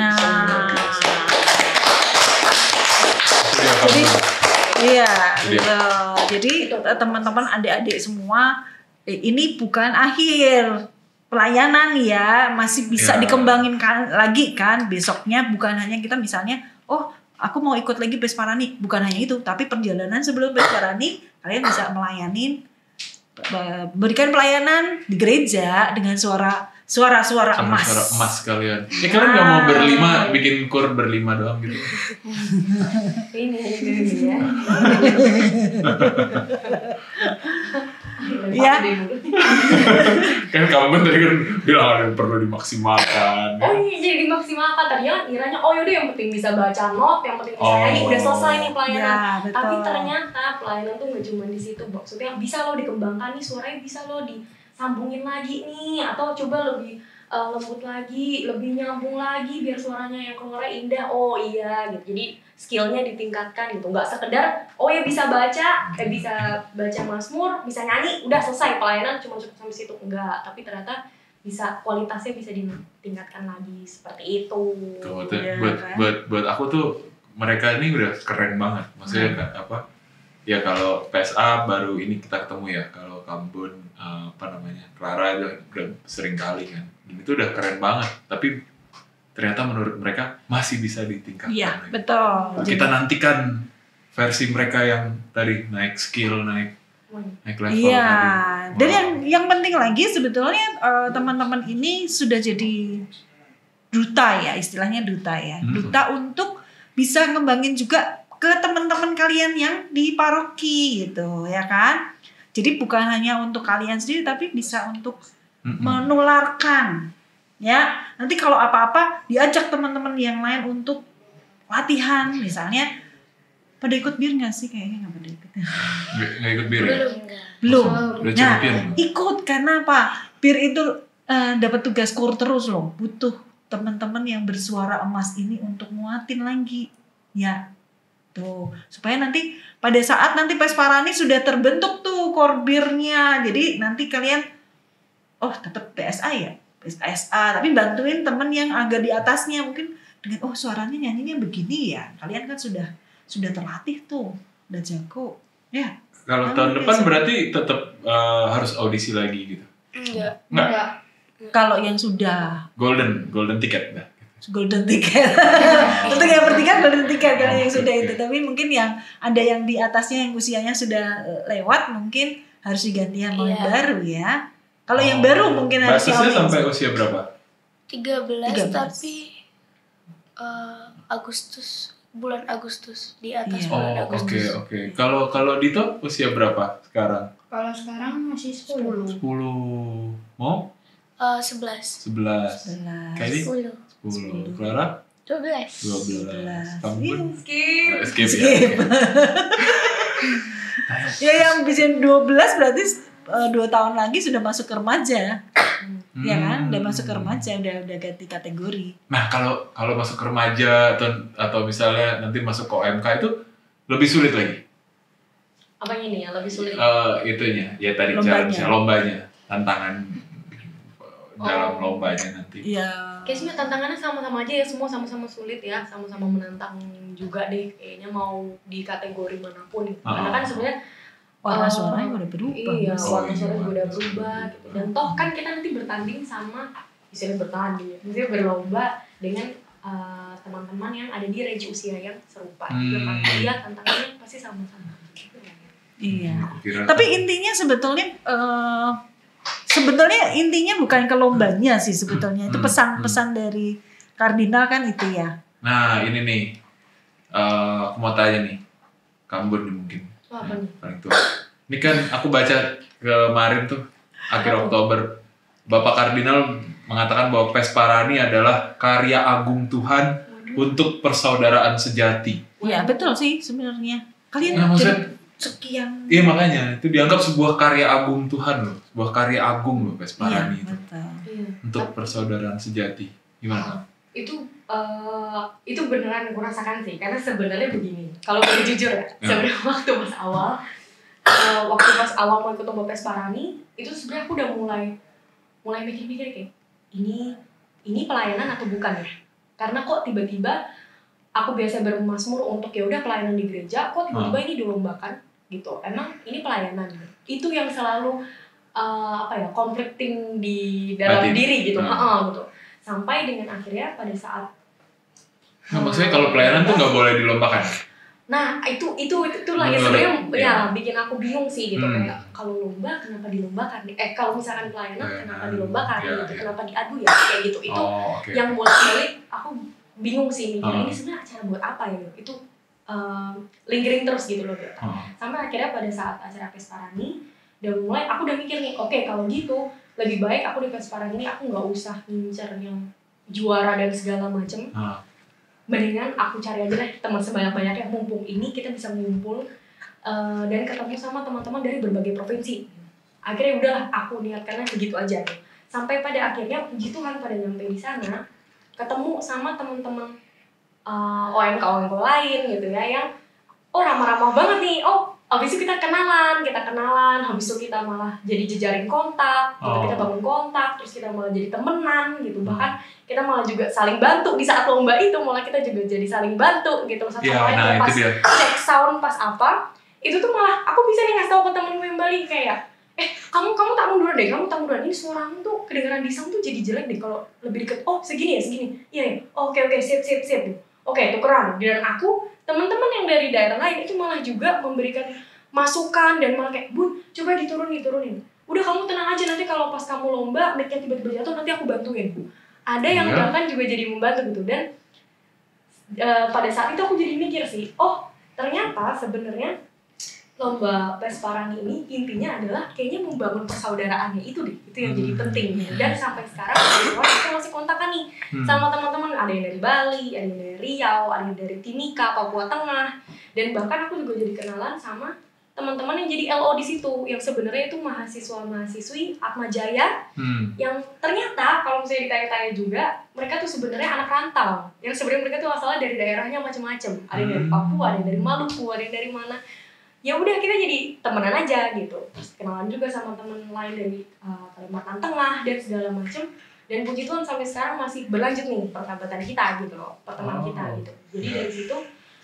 jadi teman-teman adik-adik semua, ini bukan akhir pelayanan ya, masih bisa dikembangin lagi kan. Besoknya bukan hanya kita misalnya aku mau ikut lagi Pesparani, bukan hanya itu, tapi perjalanan sebelum Pesparani kalian bisa berikan pelayanan di gereja dengan suara emas. Suara emas kalian. Ya kalian nggak mau berlima, bikin kur berlima doang gitu? Ini ya. Iya. Kan kamu tadi kan bilang ada yang perlu dimaksimalkan. Oh iya, jadi dimaksimalkan. Tadinya kan kiranya yaudah yang penting bisa baca not, yang penting bisa nyanyi, udah selesai nih pelayanan. Ya, tapi ternyata pelayanan tuh nggak cuma di situ, maksudnya bisa lo dikembangkan nih, suaranya bisa lo disambungin lagi nih, atau coba lebih lembut lagi, lebih nyambung lagi biar suaranya yang keluarnya indah. Oh iya gitu. Jadi skillnya ditingkatkan gitu. Nggak sekedar ya bisa baca Mazmur, bisa nyanyi, udah selesai pelayanan cuma cukup sampai situ. Enggak, tapi ternyata bisa kualitasnya bisa ditingkatkan lagi seperti itu. Buat aku tuh mereka ini udah keren banget. Maksudnya ya kalau PSA baru ini kita ketemu ya, kalau Kambun Clara udah sering kali kan. Itu udah keren banget, tapi ternyata menurut mereka masih bisa ditingkatkan. Iya, betul. Kita nantikan versi mereka yang tadi naik skill, naik level. Iya. Dan yang penting lagi sebetulnya teman-teman ini sudah jadi duta ya, istilahnya duta ya. Duta untuk bisa ngembangin juga ke teman-teman kalian yang di paroki gitu, ya kan? Jadi bukan hanya untuk kalian sendiri, tapi bisa untuk menularkan. Ya, nanti kalau apa-apa diajak teman-teman yang lain untuk latihan, misalnya pada ikut bir nggak sih? Kayaknya nggak pada ikut. Nggak ikut bir ya? Belum. Nah, ikut karena apa? Bir itu dapat tugas kur terus loh. Butuh teman-teman yang bersuara emas ini untuk nguatin lagi, ya. Tuh, supaya nanti pada saat nanti Pesparani sudah terbentuk tuh korbirnya. Jadi nanti kalian tetap PSA ya. PSA, tapi bantuin temen yang agak di atasnya mungkin dengan suaranya nyanyinya begini ya. Kalian kan sudah terlatih tuh, udah jago. Ya. Kalau tahun depan berarti tetap harus audisi lagi gitu. Enggak. Kalau yang sudah golden ticket dah. Golden ticket. Untuk yang bertiga golden ticket kalau yang sudah itu. Tapi mungkin yang ada yang di atasnya yang usianya sudah lewat mungkin harus diganti yang baru ya. Kalau yang baru mungkin harus batasnya sampai usia berapa? 13. Tapi bulan Agustus di atas bulan Agustus. Oke. Kalau Dito usia berapa sekarang? Kalau sekarang masih 10. Mau? 11. Kayaknya 10. Clara? 12. Kamu skip. Ya yang bisa 12 berarti 2 tahun lagi sudah masuk ke remaja. Ya kan? Udah masuk ke remaja, udah ganti kategori. Nah, kalau masuk ke remaja atau misalnya nanti masuk ke OMK itu lebih sulit lagi. Apanya nih yang lebih sulit? Itunya, ya tadi lombanya, tantangan dalam lombanya nanti. Iya. Kayaknya tantangannya sama-sama aja ya, semua sama-sama sulit ya, sama-sama menantang juga deh kayaknya mau di kategori manapun. Karena kan sebenarnya warna suaranya udah berubah. Iya, warna suara juga udah berubah gitu. Dan toh kan kita nanti bertanding sama, istilahnya bertanding ya, maksudnya berlomba dengan teman-teman yang ada di range usia yang serupa. Juga kan dia tantangannya pasti sama-sama. Iya. Tapi intinya sebetulnya intinya bukan ke lombanya sih sebetulnya. Itu pesan-pesan dari Kardinal kan itu ya. Nah ini nih, aku mau tanya nih, Kambun nih mungkin. Apa nih? Paling tua. Ini kan aku baca kemarin tuh, akhir Oktober, Bapak Kardinal mengatakan bahwa Pesparani adalah karya agung Tuhan untuk persaudaraan sejati. Iya betul sih sebenarnya. Kalian sekian. Iya makanya itu dianggap sebuah karya agung Tuhan loh, sebuah karya agung loh Pesparani itu. Untuk persaudaraan sejati. Gimana? Itu beneran aku rasakan sih, karena sebenarnya begini. Kalau boleh jujur ya, sebenarnya waktu pas awal mau ikut lomba Pesparani, itu sebenarnya aku udah mulai mikir-mikir kayak ini pelayanan atau bukan ya? Karena kok tiba-tiba aku biasa bermazmur untuk ya udah pelayanan di gereja, kok tiba-tiba ini dilombakan gitu. Emang ini pelayanan? Itu yang selalu conflicting di dalam diri gitu. Gitu. Sampai dengan akhirnya pada saat maksudnya kalau pelayanan tuh nggak boleh dilombakan. Nah itulah yang sebenarnya ya bikin aku bingung sih gitu, kayak kalau lomba kenapa dilombakan, kalau misalkan pelayanan kenapa dilombakan gitu, kenapa diadu ya kayak gitu. Itu yang bolak-balik aku bingung sih mikir ini sebenarnya acara buat apa ya gitu. Itu lingering terus gitu loh gitu. Sampai akhirnya pada saat acara Pesparani aku udah mikir nih, oke, kalau gitu lebih baik aku di Pesparani ini aku nggak usah ngincer yang juara dan segala macem. Mendingan aku cari aja deh teman sebanyak-banyaknya, mumpung ini kita bisa ngumpul dan ketemu sama teman-teman dari berbagai provinsi. Akhirnya udahlah aku niatkannya begitu aja deh. Sampai pada akhirnya puji Tuhan pada nyampe di sana ketemu sama teman-teman OMK lain gitu ya, yang ramah-ramah banget nih. Habis itu kita kenalan, habis itu kita malah jadi jejaring kontak, kita bangun kontak, terus kita malah jadi temenan gitu. Bahkan kita malah juga saling bantu di saat lomba itu, malah kita juga jadi saling bantu gitu. Satu lain pas cek sound, pas apa, itu tuh malah aku bisa nih ngasih tau ke temenku yang Bali kayak, kamu tak munduran deh, ini suaramu tuh kedengeran di sound tuh jadi jelek deh kalau lebih deket. Segini ya, segini. Iya. Oke, sip. Oke, tukeran. Dan aku, teman-teman yang dari daerah lain itu malah juga memberikan masukan dan malah kayak, Bun, coba diturunin. Udah kamu tenang aja, nanti kalau pas kamu lomba mic-nya tiba-tiba jatuh nanti aku bantuin. Ada yang bahkan juga jadi membantu gitu. Dan pada saat itu aku jadi mikir sih, ternyata sebenarnya lomba Pesparani ini intinya adalah kayaknya membangun persaudaraannya itu deh. Itu yang jadi penting. Dan sampai sekarang kita masih kontakan nih sama teman-teman, ada yang dari Bali, ada yang dari Riau, ada yang dari Timika, Papua Tengah. Dan bahkan aku juga jadi kenalan sama teman-teman yang jadi LO di situ, yang sebenarnya itu mahasiswa-mahasiswi Atma Jaya, yang ternyata kalau misalnya ditanya-tanya juga, mereka tuh sebenarnya anak rantau, yang sebenarnya mereka tuh asalnya dari daerahnya macam-macam, ada yang dari Papua, ada yang dari Maluku, ada yang dari mana. Ya udah kita jadi temenan aja gitu, terus kenalan juga sama teman lain dari Kalimantan Tengah dan segala macam. Dan puji Tuhan sampai sekarang masih berlanjut nih persahabatan kita gitu loh, pertemanan kita gitu. Jadi dari situ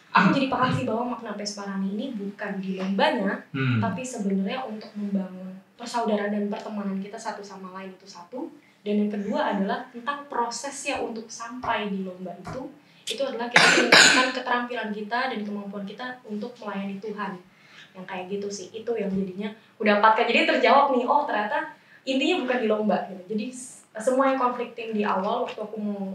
aku jadi paham sih bahwa makna Pesparani ini bukan di lombanya, tapi sebenarnya untuk membangun persaudaraan dan pertemanan kita satu sama lain itu satu. Dan yang kedua adalah tentang prosesnya untuk sampai di lomba itu adalah kita menunjukkan keterampilan kita dan kemampuan kita untuk melayani Tuhan. Yang kayak gitu sih, itu yang jadinya udah 4 kali. Jadi terjawab nih, ternyata intinya bukan di lomba gitu. Jadi semua yang conflicting di awal waktu aku mau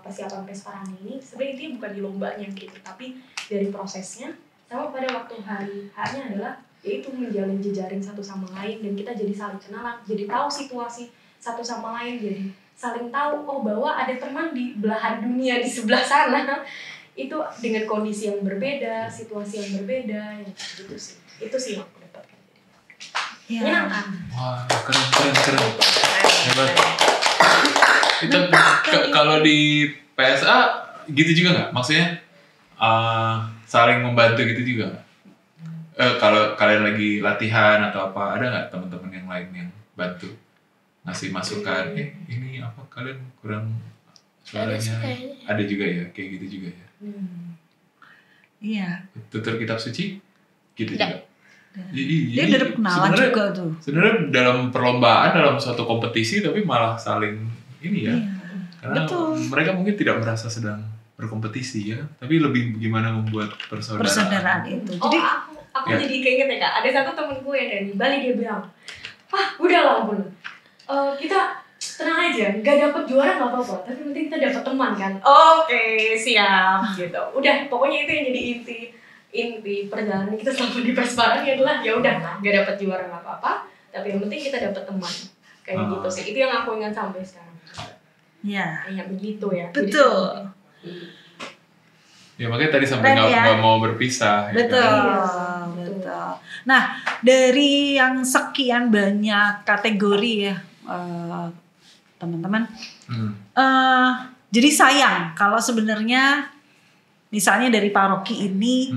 persiapan Pesparani ini sebenarnya intinya bukan di lombanya gitu, tapi dari prosesnya. Sama pada waktu hari H-nya adalah yaitu menjalin jejaring satu sama lain, dan kita jadi saling kenalan, jadi tahu situasi satu sama lain, jadi saling tahu bahwa ada teman di belahan dunia di sebelah sana itu dengan kondisi yang berbeda, situasi yang berbeda, yang gitu sih. Itu sih yang aku dapatkan. Menyenangkan. Wah, keren. Hebat. Itu kalau di PSA gitu juga nggak? Maksudnya saling membantu gitu juga nggak? Kalau kalian lagi latihan atau apa, ada nggak teman-teman yang lain yang bantu ngasih masukan, ini apa kalian kurang suaranya. Ada juga ya, kayak gitu juga ya. Iya. Tutur kitab suci gitu juga. Dia udah kenalan juga tuh. Sebenarnya dalam perlombaan, dalam suatu kompetisi, tapi malah saling ini ya. Karena mereka mungkin tidak merasa sedang berkompetisi ya, tapi lebih gimana membuat persaudaraan itu. Jadi aku jadi keinget ya Kak, ada satu temenku yang dari Bali, dia bilang, udah lah ampun, kita tenang aja, gak dapet juara gak apa-apa, tapi penting kita dapet teman kan. Oke, siap gitu. Udah, pokoknya itu yang jadi inti perjalanan kita selama di Persparani adalah ya udah lah, gak dapet juara gak apa-apa, tapi yang penting kita dapet teman. Kayak gitu sih. Itu yang aku ingat sampai sekarang. Ya. Kayak begitu ya. Betul. Ya makanya tadi sampai nggak mau berpisah. Betul, ya kan? Betul. Nah, dari yang sekian banyak kategori ya, teman-teman, jadi sayang kalau sebenarnya misalnya dari paroki ini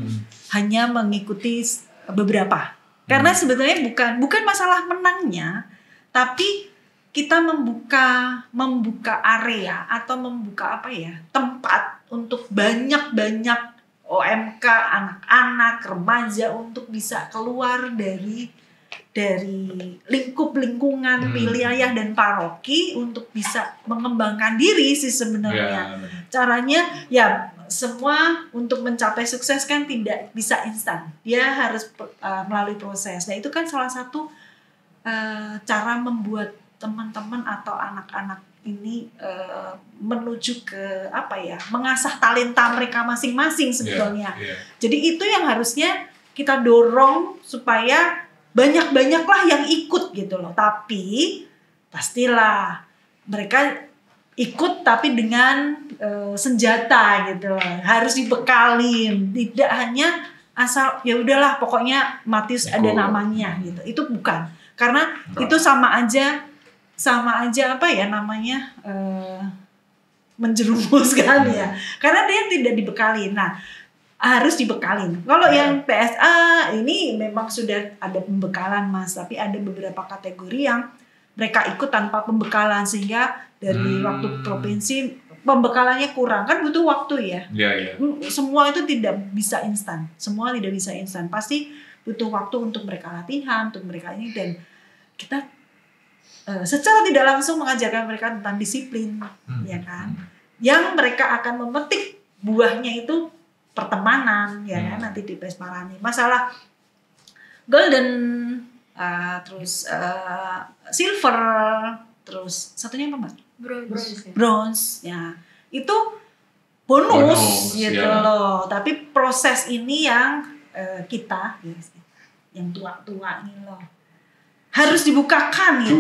hanya mengikuti beberapa, karena sebetulnya bukan masalah menangnya, tapi kita membuka area atau membuka tempat untuk banyak OMK, anak-anak, remaja untuk bisa keluar dari lingkungan wilayah dan paroki untuk bisa mengembangkan diri sih sebenarnya. Caranya ya semua untuk mencapai sukses kan tidak bisa instan. Dia harus melalui proses. Nah, itu kan salah satu cara membuat teman-teman atau anak-anak ini menuju ke mengasah talenta mereka masing-masing sebetulnya. Jadi itu yang harusnya kita dorong supaya banyak-banyaklah yang ikut gitu loh. Tapi pastilah mereka ikut tapi dengan senjata gitu loh. Harus dibekalin, tidak hanya asal ya udahlah pokoknya Matius ada namanya gitu. Itu bukan. Karena itu sama aja menjerumuskan ya, karena dia tidak dibekali. Nah, harus dibekalin. Kalau yang PSA ini memang sudah ada pembekalan Mas, tapi ada beberapa kategori yang mereka ikut tanpa pembekalan sehingga dari waktu provinsi pembekalannya kurang, kan butuh waktu ya. Semua itu tidak bisa instan, pasti butuh waktu untuk mereka latihan, untuk mereka ini, dan kita secara tidak langsung mengajarkan mereka tentang disiplin, ya kan? Yang mereka akan memetik buahnya itu pertemanan, ya kan? Nanti di Persparani. Masalah golden, terus silver, terus satunya apa Mbak? Bronze, ya. Itu bonus gitu loh. Tapi proses ini yang kita, yang tua-tua ini loh, harus dibukakan gitu.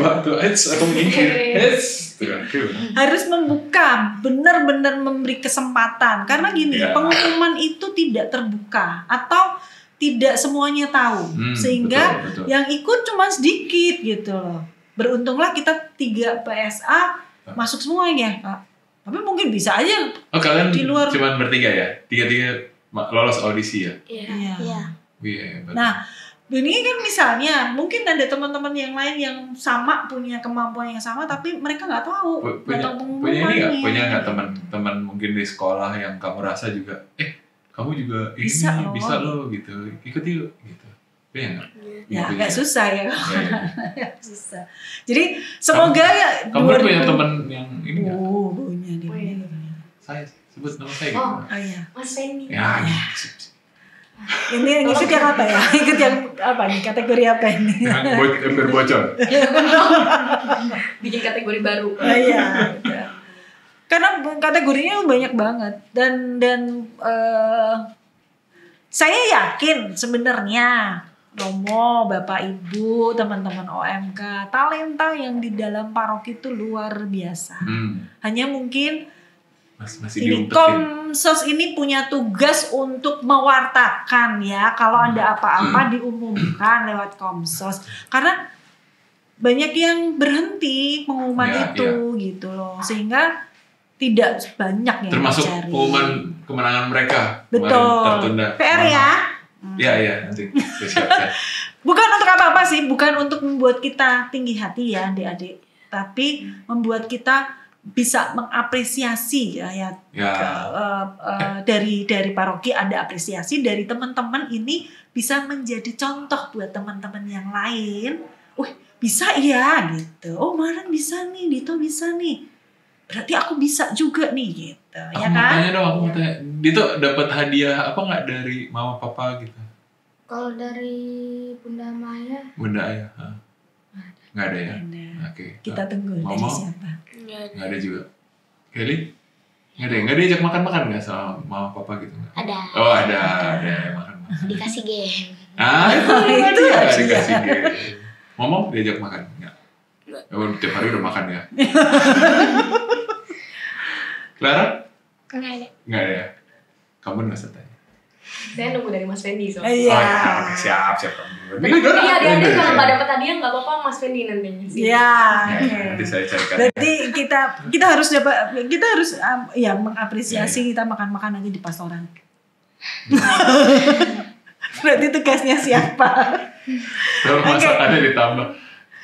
Harus membuka, benar-benar memberi kesempatan. Karena gini, pengumuman itu tidak terbuka atau tidak semuanya tahu, sehingga betul. Yang ikut cuma sedikit gitu loh. Beruntunglah kita 3 PSA masuk semuanya, Kak. Tapi mungkin bisa aja kalian di luar. Cuma bertiga ya, 3 lolos audisi ya. Iya. Nah, ini kan misalnya mungkin ada teman-teman yang lain yang sama punya kemampuan yang sama tapi mereka nggak tahu. Punya nggak teman-teman mungkin di sekolah yang kamu rasa juga kamu juga ini bisa loh gitu, ikut yuk gitu. Punya nggak? Ya nggak susah ya. Susah. Jadi semoga kamu punya teman yang ini nggak? Punya dia. Saya sebut nama saya gitu. Iya. Mas Feni. Ya. Ini yang ikut yang apa ya? Ikut yang apa nih? Kategori apa ini? Berbocor. Bikin kategori baru. Iya. Karena kategorinya banyak banget dan saya yakin sebenarnya Romo, Bapak Ibu, teman-teman OMK, talenta yang di dalam paroki itu luar biasa. Hanya mungkin ini Komsos ini punya tugas untuk mewartakan ya, kalau ada apa-apa diumumkan lewat Komsos, karena banyak yang berhenti pengumuman gitu loh, sehingga tidak banyak yang termasuk mencari. pengumuman kemenangan mereka. Betul. Tertunda. PR ya. Iya nanti. Siap. Bukan untuk apa-apa sih, bukan untuk membuat kita tinggi hati ya adik-adik. tapi membuat kita bisa mengapresiasi dari paroki ada apresiasi dari teman-teman, ini bisa menjadi contoh buat teman-teman yang lain. Bisa ya gitu. Maren bisa nih, Dito bisa nih. Berarti aku bisa juga nih gitu. Aku mau tanya dong, aku mau tanya. Dito dapat hadiah apa nggak dari mama papa gitu? Kalau dari Bunda Maya? Bunda Ayah. Nggak ada ya? Oke. Kita tunggu dari siapa? Nggak ada juga. Kelly? Nggak diajak makan-makan nggak sama mama papa gitu? Ada. Oh ada makan. Dikasih game. Itu ya. Dikasih game. Mama diajak makan? Nggak. Tiap hari udah makan ya? Clara? Nggak ada ya? Kamu nggak usah tanya. Saya nunggu dari Mas Fendi soalnya. Iya. Siap. Iya, adik-adik kalau nggak dapat hadiah nggak apa-apa Mas Fendi nantinya sih. Iya. Nanti saya carikan. Berarti kita harus mengapresiasi kita makan aja di pastoran. Berarti tugasnya siapa? Kalau masakannya ditambah.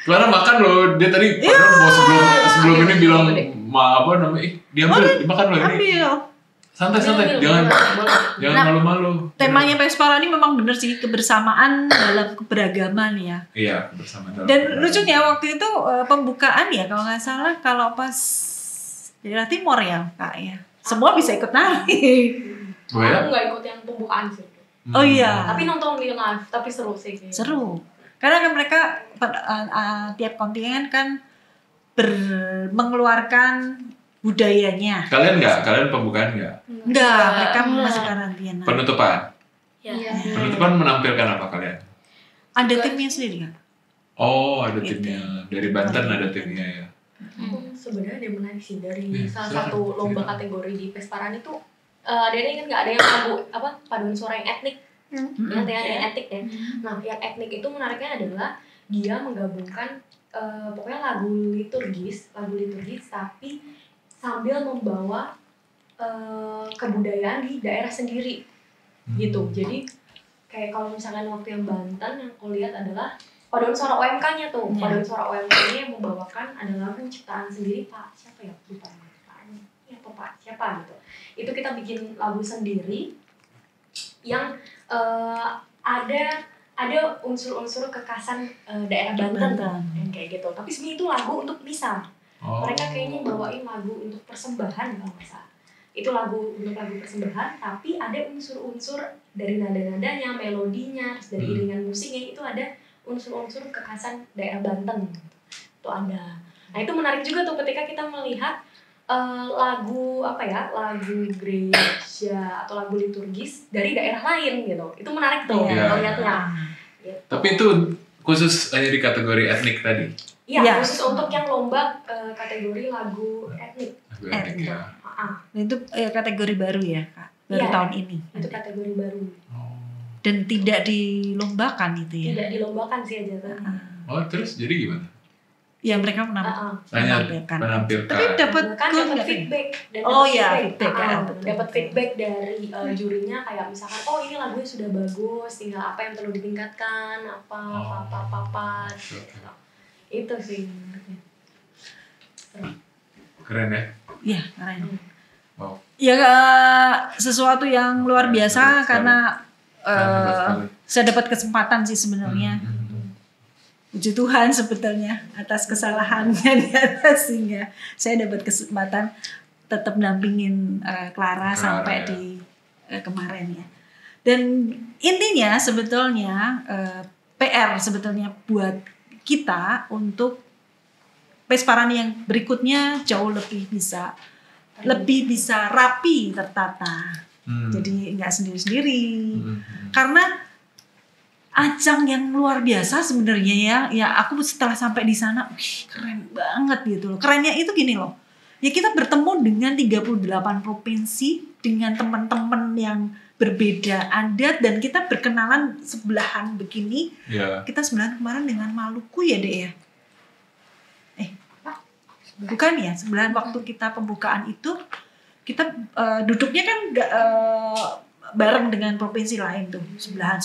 Clara makan loh, dia tadi padahal mau sebelum ini bilang dimakan loh ini. Ambil. Santai, jangan malu-malu. Temanya Pespara ini memang benar sih, kebersamaan dalam keberagaman ya. Iya, kebersamaan dalam. Dan lucunya waktu itu pembukaan ya kalau nggak salah, kalau pas daerah timur ya Kak ya, semua bisa ikut nari. Oh ya? Aku nggak ikut yang pembukaan sih. Oh iya. Tapi nonton di live, tapi seru sih. Seru. Karena kan mereka tiap kontingen kan mengeluarkan budayanya. Kalian pembukaan nggak? Enggak, mereka masih karantina. Penutupan? Iya. Penutupan menampilkan apa kalian? Ada timnya sendiri kan? Oh, ada timnya. Dari Banten ada timnya ya. Sebenarnya dia menarik sih dari salah satu lomba kategori di Pesparan itu. Dia kan nggak ada yang lagu paduan suara yang etnik. Ingat ya, yang etnik ya. Nah, yang etnik itu menariknya adalah dia menggabungkan pokoknya lagu liturgis tapi sambil membawa kebudayaan di daerah sendiri gitu. Jadi kayak kalau misalkan waktu yang Banten yang aku lihat adalah paduan suara OMK-nya tuh. Paduan suara OMK-nya yang membawakan ada lagu ciptaan sendiri Pak siapa ya? Lupa namanya. Ya Pak siapa gitu. Itu kita bikin lagu sendiri yang ada unsur-unsur kekasan daerah Banten yang kayak gitu. Tapi sebenarnya itu lagu untuk misa. Mereka kayaknya bawain lagu untuk persembahan kalau nggak salah. Itu lagu untuk lagu persembahan, tapi ada unsur-unsur dari nada-nadanya, melodinya, terus dari iringan musiknya itu ada unsur-unsur kekhasan daerah Banten. Itu ada. Nah itu menarik juga tuh ketika kita melihat lagu gereja atau lagu liturgis dari daerah lain gitu. Itu menarik tuh melihatnya. Gitu. Tapi itu khusus hanya di kategori etnik tadi? Iya, khusus untuk yang lomba kategori lagu etnik. Lagu etnik ya. Itu kategori baru ya Kak? Baru tahun ini? Itu kategori baru. Dan tidak dilombakan itu ya? Tidak dilombakan sih aja kan. Oh terus jadi gimana? Ya mereka menampilkan. Tapi dapat feedback. Dapat feedback dari jurinya kayak misalkan ini lagunya sudah bagus, tinggal apa yang perlu ditingkatkan, apa. Itu sih. Keren ya? Iya keren. Wow. Ya sesuatu yang luar biasa karena saya dapat kesempatan sih sebenarnya. Puji Tuhan sebetulnya atas kesalahannya di atasnya. Saya dapat kesempatan tetap dampingin Clara sampai di kemarin ya. Dan intinya sebetulnya PR sebetulnya buat kita untuk Pesparan yang berikutnya jauh lebih bisa rapi tertata. Jadi nggak sendiri-sendiri. Karena ajang yang luar biasa sebenarnya ya aku setelah sampai di sana keren banget gitu loh. Kerennya itu gini loh. Ya kita bertemu dengan 38 provinsi dengan teman-teman yang berbeda adat dan kita berkenalan sebelahan begini. Kita sebelahan kemarin dengan Maluku ya Dek ya. Bukan ya, sebelahan waktu kita pembukaan itu kita duduknya kan bareng dengan provinsi lain tuh, sebelahan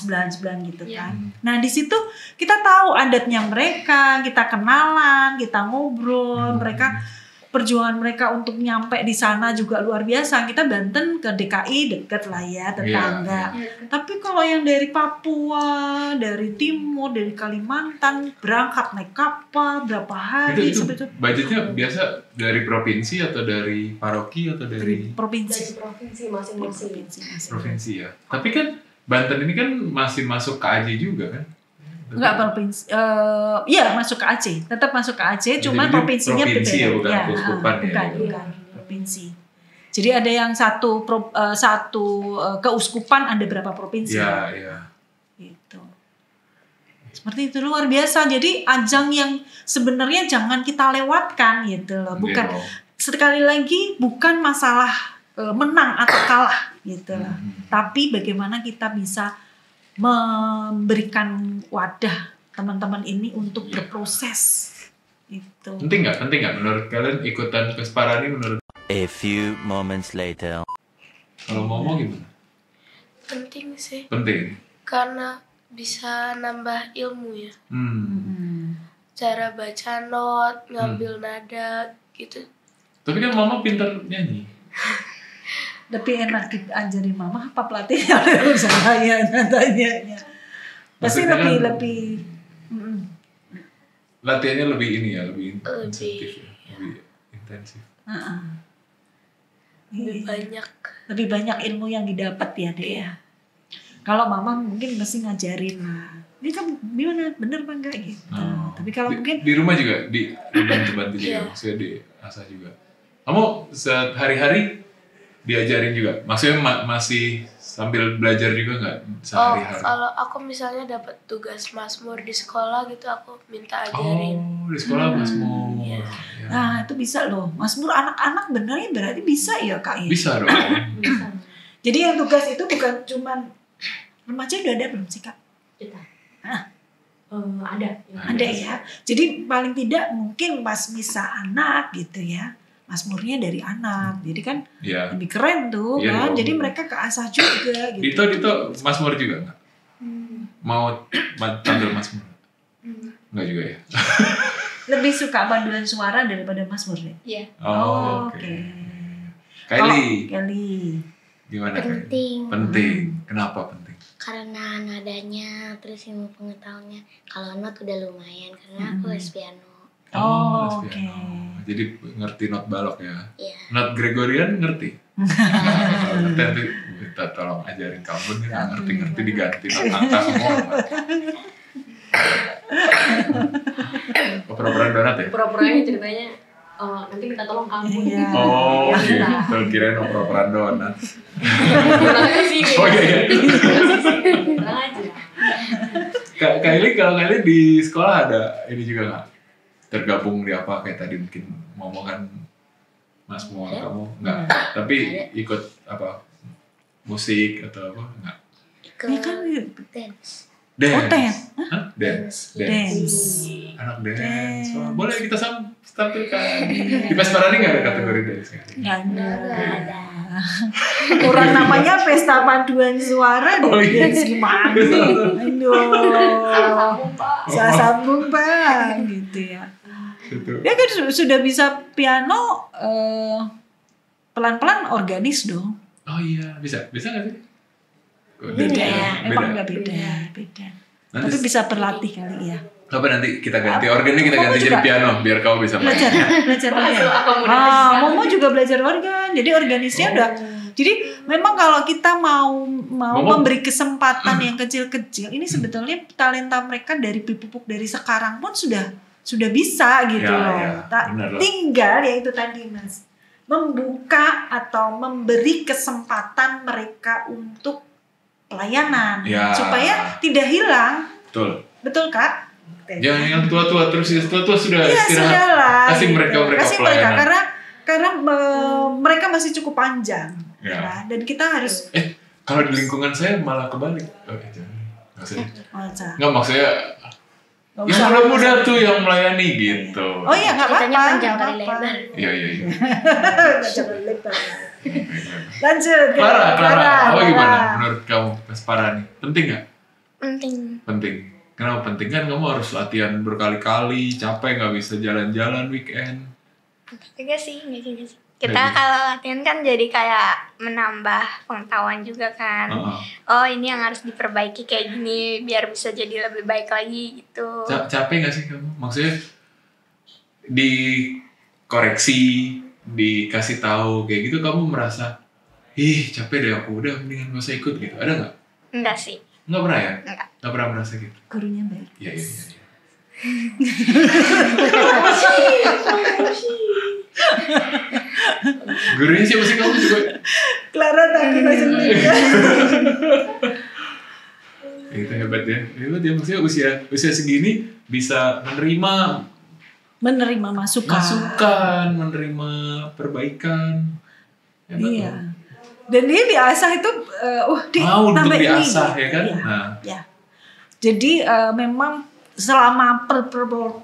gitu kan. Nah di situ kita tahu adatnya mereka, kita kenalan, kita ngobrol, mereka perjuangan mereka untuk nyampe di sana juga luar biasa. Kita Banten ke DKI deket lah ya, tetangga. Tapi kalau yang dari Papua, dari Timur, dari Kalimantan, berangkat naik kapal berapa hari? Itu budgetnya biasa dari provinsi atau dari paroki atau dari provinsi? Dari provinsi masing-masing. Provinsi ya. Tapi kan Banten ini kan masih masuk KAJ juga kan? Enggak provinsi, iya masuk ke Aceh, tetap masuk ke Aceh, cuma provinsinya provinsi berbeda. Ya, bukan keuskupan bukan provinsi. Jadi ada yang satu keuskupan ada berapa provinsi? Iya. Gitu. Seperti itu luar biasa. Jadi ajang yang sebenarnya jangan kita lewatkan gitu loh. Bukan sekali lagi bukan masalah menang atau kalah gitu loh. Tapi bagaimana kita bisa memberikan wadah teman-teman ini untuk berproses itu. Penting nggak menurut kalian ikutan Vesparani menurut? A few moments later. Kalau ngomong gimana? Penting sih. Penting. Karena bisa nambah ilmu ya. Cara baca not, ngambil nada gitu. Tapi kan mama pintar nyanyi. Lebih enak diajarin mama apa pelatihnya oleh saya tanya. Pasti lebih latihannya lebih ini ya, lebih intensif. Lebih banyak ilmu yang didapat ya deh ya. Kalau mama mungkin mesti ngajarin lah. Ini kan gimana, bener apa enggak gitu. Tapi kalau mungkin di rumah juga dibantu juga, maksudnya diasah juga. Kamu sehari-hari diajarin juga? Maksudnya masih sambil belajar juga nggak sehari-hari? Kalau aku misalnya dapat tugas Mazmur di sekolah gitu, aku minta ajarin. Di sekolah Mazmur. Ya. Nah itu bisa loh, Mazmur anak-anak benernya berarti bisa ya Kak ya? Bisa dong. Jadi yang tugas itu bukan cuman remaja udah ada belum sih Kak? Ada ya. Jadi paling tidak mungkin pas misa anak gitu ya. Mazmurnya dari anak, jadi kan lebih keren tuh kan. Jadi mereka keasah juga gitu. Dito Mazmur juga nggak? Mau tampil Mazmur? Nggak juga ya? Lebih suka paduan suara daripada Mazmur ya? Iya. Oke. Kylie. Gimana Penting. Penting. Kenapa penting? Karena nadanya, terus ilmu pengetahuannya. Kalau not udah lumayan, karena aku les piano. Oke. Jadi ngerti not balok ya? Iya. Not Gregorian ngerti? Nanti kita tolong ajarin kamu nih, ngerti diganti not angka semua. Pura-pura donat ya? Pura-puranya ceritanya nanti minta tolong kamu. Gitu. Kirain pura-pura donat. Oh iya. Tenang aja. Kylie, kalau Kylie di sekolah ada ini juga nggak? Tergabung di apa kayak tadi mungkin ngomongan Mazmur kamu nggak? Tapi ikut apa musik atau apa nggak? Ini kan Dance. Dance. Anak dance. Boleh kita tampilkan. Di Vesparani nggak ada kategori dance? Nggak ada. Kurang namanya pesta paduan suara dance gimana sih? Salah sambung Pak gitu ya. Dia kan sudah bisa piano pelan-pelan organis dong. Oh iya, bisa nggak sih? Beda. Emang nggak beda. Tapi bisa berlatih kali ya. Apa nanti kita ganti organnya, kita ganti jadi piano biar kau bisa main. Belajar organ. Momo juga belajar organ. Jadi organisnya udah. Jadi memang kalau kita mau memberi kesempatan yang kecil-kecil, ini sebetulnya talenta mereka dari pupuk dari sekarang pun sudah bisa gitu loh. Tinggal ya itu tadi Mas, membuka atau memberi kesempatan mereka untuk pelayanan supaya tidak hilang. Betul Kak? Jangan yang tua-tua terus tua-tua sudah istirahat. Kasih mereka pelayanan. Karena mereka masih cukup panjang. Ya. Dan kita harus kalau di lingkungan saya malah kebalik. Nggak maksudnya yang muda-muda tuh yang melayani gitu. Oh iya nggak apa-apa. Panjang kali lebar. Iya. Lanjut. Clara. Apa gimana menurut kamu Vesparani? Penting nggak? Penting. Kenapa penting? Kan kamu harus latihan berkali-kali, capek nggak bisa jalan-jalan weekend. Enggak sih. Kita kalau latihan kan jadi kayak menambah pengetahuan juga kan. Oh ini yang harus diperbaiki kayak gini biar bisa jadi lebih baik lagi gitu. Capek nggak sih kamu? Maksudnya dikoreksi, dikasih tahu kayak gitu kamu merasa capek deh aku, udah mendingan gak usah ikut gitu. Ada nggak? Enggak sih. Nggak pernah ya? Nggak pernah merasa gitu. Gurunya baik. Iya. Gurunya siapa sih kamu juga? Clara takut aja sendiri. Itu hebat ya maksudnya usia segini bisa menerima masukan, menerima perbaikan. Hebat. Iya. Dan dia diasah itu mau untuk diasah ya kan? Iya. Nah. Ya. Jadi memang selama berproses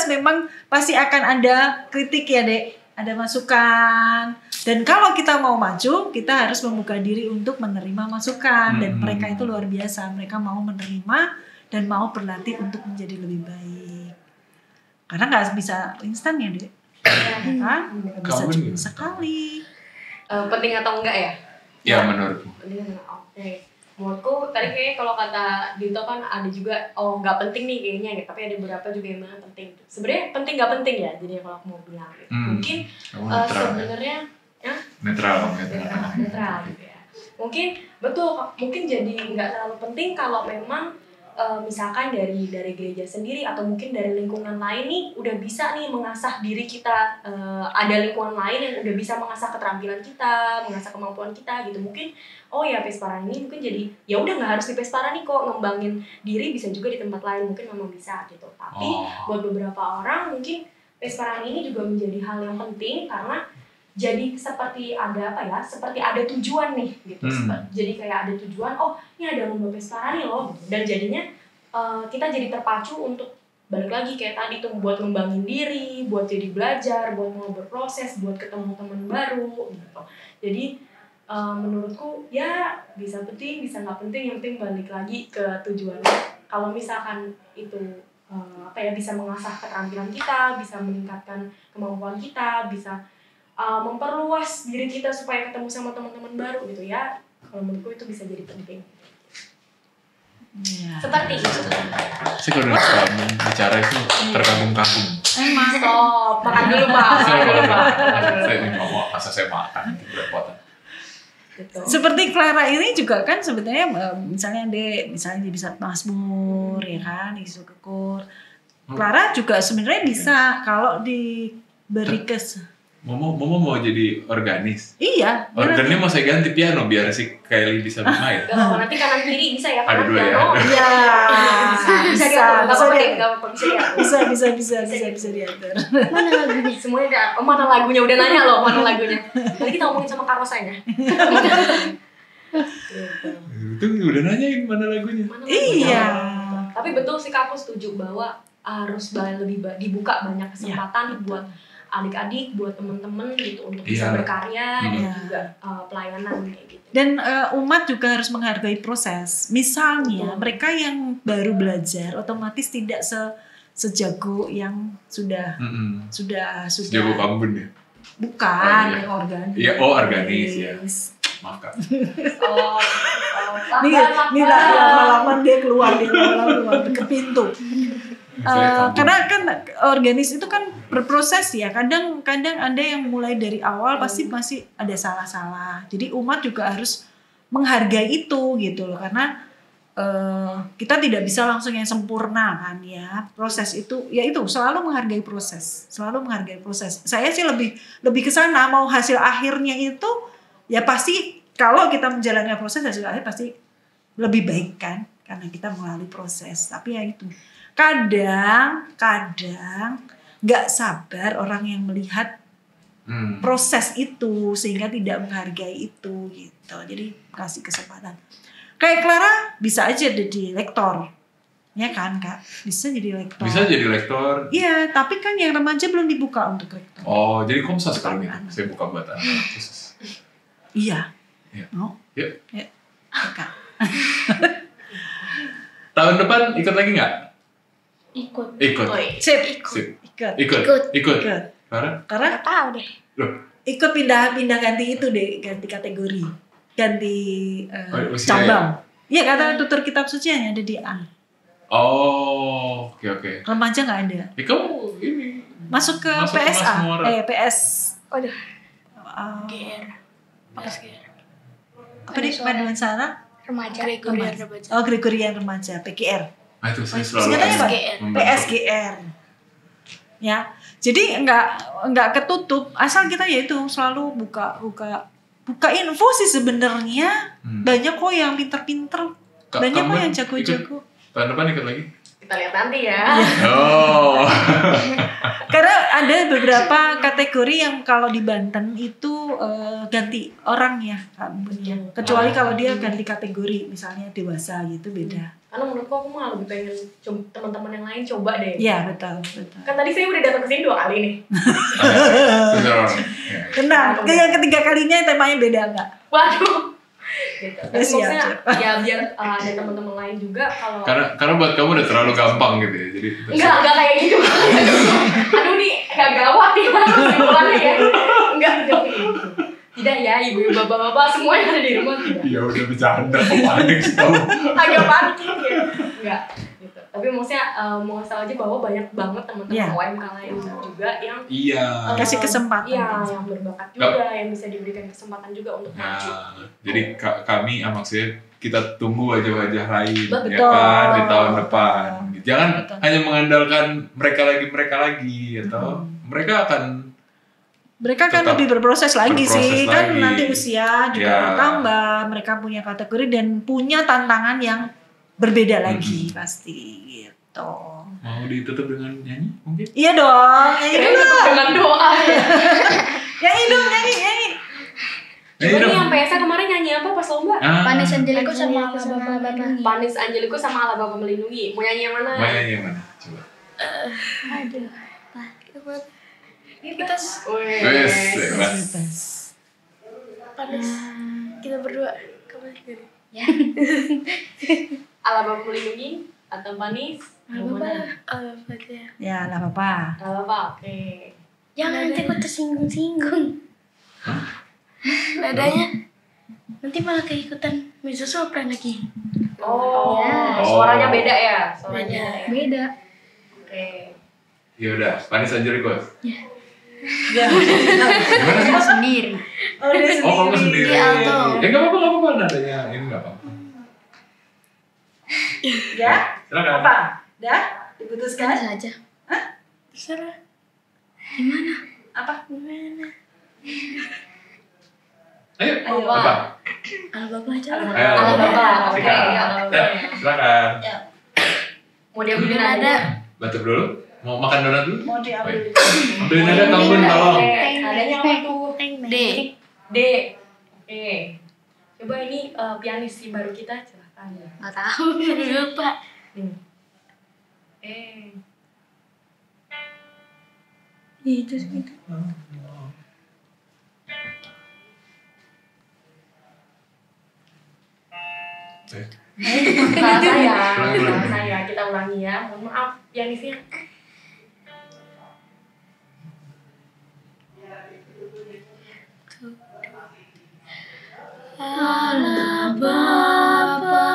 memang pasti akan ada kritik ya Dek, ada masukan. Dan kalau kita mau maju, kita harus membuka diri untuk menerima masukan. Dan mereka itu luar biasa, mereka mau menerima dan mau berlatih untuk menjadi lebih baik. Karena nggak bisa instan ya Dek, kan? Nggak bisa cuma sekali. Penting atau enggak ya? Ya menurutku. Oke. Menurutku tadi kayaknya kalau kata Dito kan ada juga nggak penting nih kayaknya gitu, tapi ada beberapa juga yang bilang penting. Sebenarnya penting nggak penting ya, jadi kalau aku mau bilang gitu. Mungkin sebenarnya netral gitu ya. Mungkin jadi nggak terlalu penting kalau memang misalkan dari gereja sendiri atau mungkin dari lingkungan lain nih udah bisa nih mengasah diri kita, ada lingkungan lain yang udah bisa mengasah keterampilan kita, mengasah kemampuan kita gitu. Mungkin Vesparani ini mungkin jadi ya udah nggak harus di Vesparani kok, ngembangin diri bisa juga di tempat lain, mungkin memang bisa gitu. Tapi buat beberapa orang mungkin Vesparani ini juga menjadi hal yang penting karena jadi seperti ada tujuan nih gitu. Jadi kayak ada tujuan, ini ada lomba Vesparani loh gitu. Dan jadinya kita jadi terpacu untuk balik lagi kayak tadi tuh, buat ngembangin diri, buat jadi belajar, buat mau berproses, buat ketemu teman baru gitu. Jadi menurutku ya bisa penting, bisa nggak penting, yang penting balik lagi ke tujuannya. Kalau misalkan itu bisa mengasah keterampilan kita, bisa meningkatkan kemampuan kita, bisa memperluas diri kita supaya ketemu sama teman-teman baru gitu ya. Kalau menurutku itu bisa jadi penting. Ya. Seperti itu. Saya kalau kamu bicara itu terkagum-kagum. Stop, makan dulu Pak. Saya ini ngomong asal saya makan berpotan. Gitu. Seperti Clara ini juga kan sebenarnya misalnya dia bisa Mazmur ya kan, isu kekur. Clara juga sebenarnya bisa kalau diberi Momo mau jadi organis. Iya. Organnya mau saya ganti piano biar si Kylie bisa bermain. Nanti kanan kiri bisa ya. Ada dua ya. Iya. Bisa diatur. Mana lagunya? Semuanya mana lagunya udah nanya loh, mana lagunya. Nanti kita ngomongin sama karosanya. Itu udah nanyain mana lagunya. Iya. Tapi betul sih Kak, aku setuju bahwa harus lebih dibuka banyak kesempatan buat adik-adik, buat teman-teman gitu untuk bisa berkarya dan juga pelayanan kayak gitu. Dan umat juga harus menghargai proses. Misalnya mereka yang baru belajar otomatis tidak sejago yang sudah jago kambun ya. Bukan, yang organis. Iya, organis ya. Maaf Kak. Ini lama-lama dia keluar ke pintu. Karena kan organis itu kan berproses ya. Kadang ada yang mulai dari awal pasti masih ada salah-salah. Jadi umat juga harus menghargai itu gitu loh. Karena kita tidak bisa langsung yang sempurna kan ya. Proses itu ya itu selalu menghargai proses. Saya sih lebih ke sana, mau hasil akhirnya itu ya pasti kalau kita menjalankan proses, hasil akhir pasti lebih baik kan karena kita melalui proses. Tapi ya itu kadang nggak sabar orang yang melihat proses itu sehingga tidak menghargai itu gitu. Jadi kasih kesempatan. Kayak Clara bisa aja jadi lektor, ya kan Kak? Bisa jadi lektor. Iya, tapi kan yang remaja belum dibuka untuk lektor. Oh, jadi Komsas kalau gitu. Saya buka buat anak khusus. Iya. Mau? Yuk. Yuk. Tahun depan ikut lagi nggak? Ikut. Sip. Ikut. Karena Nggak tahu deh. loh, ikut pindah ganti itu deh, ganti kategori, ganti usia cabang. Iya, kata tutor kitab suci hanya ada di A. oh, oke. Remaja nggak ada. Kamu ini Masuk ke Masuk ke PSA. Mas Muara. PS. Waduh. GR. Apa nih paduan sarana? Remaja. Gregorian Remaja. Oh, Gregorian Remaja, PGR. Nah, itu saya selalu Singkatannya apa? PSGR. PSGR. Ya. Jadi enggak ketutup, asal kita yaitu selalu buka info sih sebenarnya. Banyak kok yang pinter-pinter. Banyak kok yang jago-jago. Tahun depan ikut lagi? Kita lihat nanti ya. Oh. Karena ada beberapa kategori yang kalau di Banten itu ganti orang ya, kecuali kalau dia ganti kategori, misalnya dewasa gitu beda. Karena menurutku aku malah lebih pengen teman-teman yang lain coba deh. Iya, betul. Kan tadi saya udah datang ke sini 2 kali nih. Tenang, yang ketiga kalinya temanya beda enggak? Waduh. Gitu. Tapi Siap, maksudnya siap. ya biar ada teman-teman lain juga kalau Karena buat kamu udah terlalu gampang gitu ya. Jadi enggak kayak gitu. Aduh nih agak gawat ya simpulannya ya. Enggak gitu. Tidak ya, ibu bapak-bapak semua yang ada di rumah tidak. ya udah bercanda, kok panik sih kamu. Agak panik ya. Enggak gitu. Tapi maksudnya mau ngasih aja bahwa banyak banget teman-teman UMK lain juga yang kasih kesempatan. Iya, yang berbakat juga, yang bisa diberikan kesempatan juga untuk maju. Jadi kami maksudnya kita tunggu wajah-wajah lain Betul. ya kan di tahun depan. Jangan Betul. hanya mengandalkan mereka lagi atau mereka akan Mereka kan lebih berproses lagi sih, kan lagi. nanti usia juga bertambah, mereka punya kategori dan punya tantangan yang berbeda lagi pasti gitu. Mau ditutup dengan nyanyi mungkin? Iya dong, nyanyi dulu. Dengan doa ya. Nyanyi dong, nyanyi. Coba nih yang PSA kemarin nyanyi apa pas lomba? Panis Angelico sama Ala Baba Melindungi. Panis Angelico sama Ala Baba Melindungi. Mau nyanyi yang mana? Coba. Aduh. Kita Bebas. panas. Kita berdua. Kamu sendiri. Ya. Ala Baba Melindungi atau Panis? Mau mana? Ya, enggak apa-apa. Gak apa-apa, oke. Jangan nanti aku tersinggung-singgung. Nadanya Nanti malah keikutan mezzo sopran lagi. Oh, Ya. suaranya beda ya? Suaranya Beda. Oke. Ya udah, Panis Angelico. Ya. Gimana sih? Sendiri. Oh, dia sendiri. Oh, kamu sendiri. Di alto. Ya enggak apa-apa nadanya. Ini enggak apa-apa. Ya? Silakan. Apa? Dah? Diputuskan? Saja. terserah. Gimana? Apa? Gimana? Ayo, Ayo, apa? Ala Baba aja. Ayo. Ala Baba, oke. Silakan. Ya, Ala Baba. Silakan. Mau diambilin ada? Batuk dulu. Mau makan donat dulu? Mau diambil. Ambilin ada kamu tolong. Adanya apa tuh? D. D. Oke. Coba ini pianis si baru kita, silahkan. Nggak tahu. Udah lupa. Nih. Itu segitu. Salah saya. Kita ulangi ya. Mohon maaf, pianisnya. Ala Baba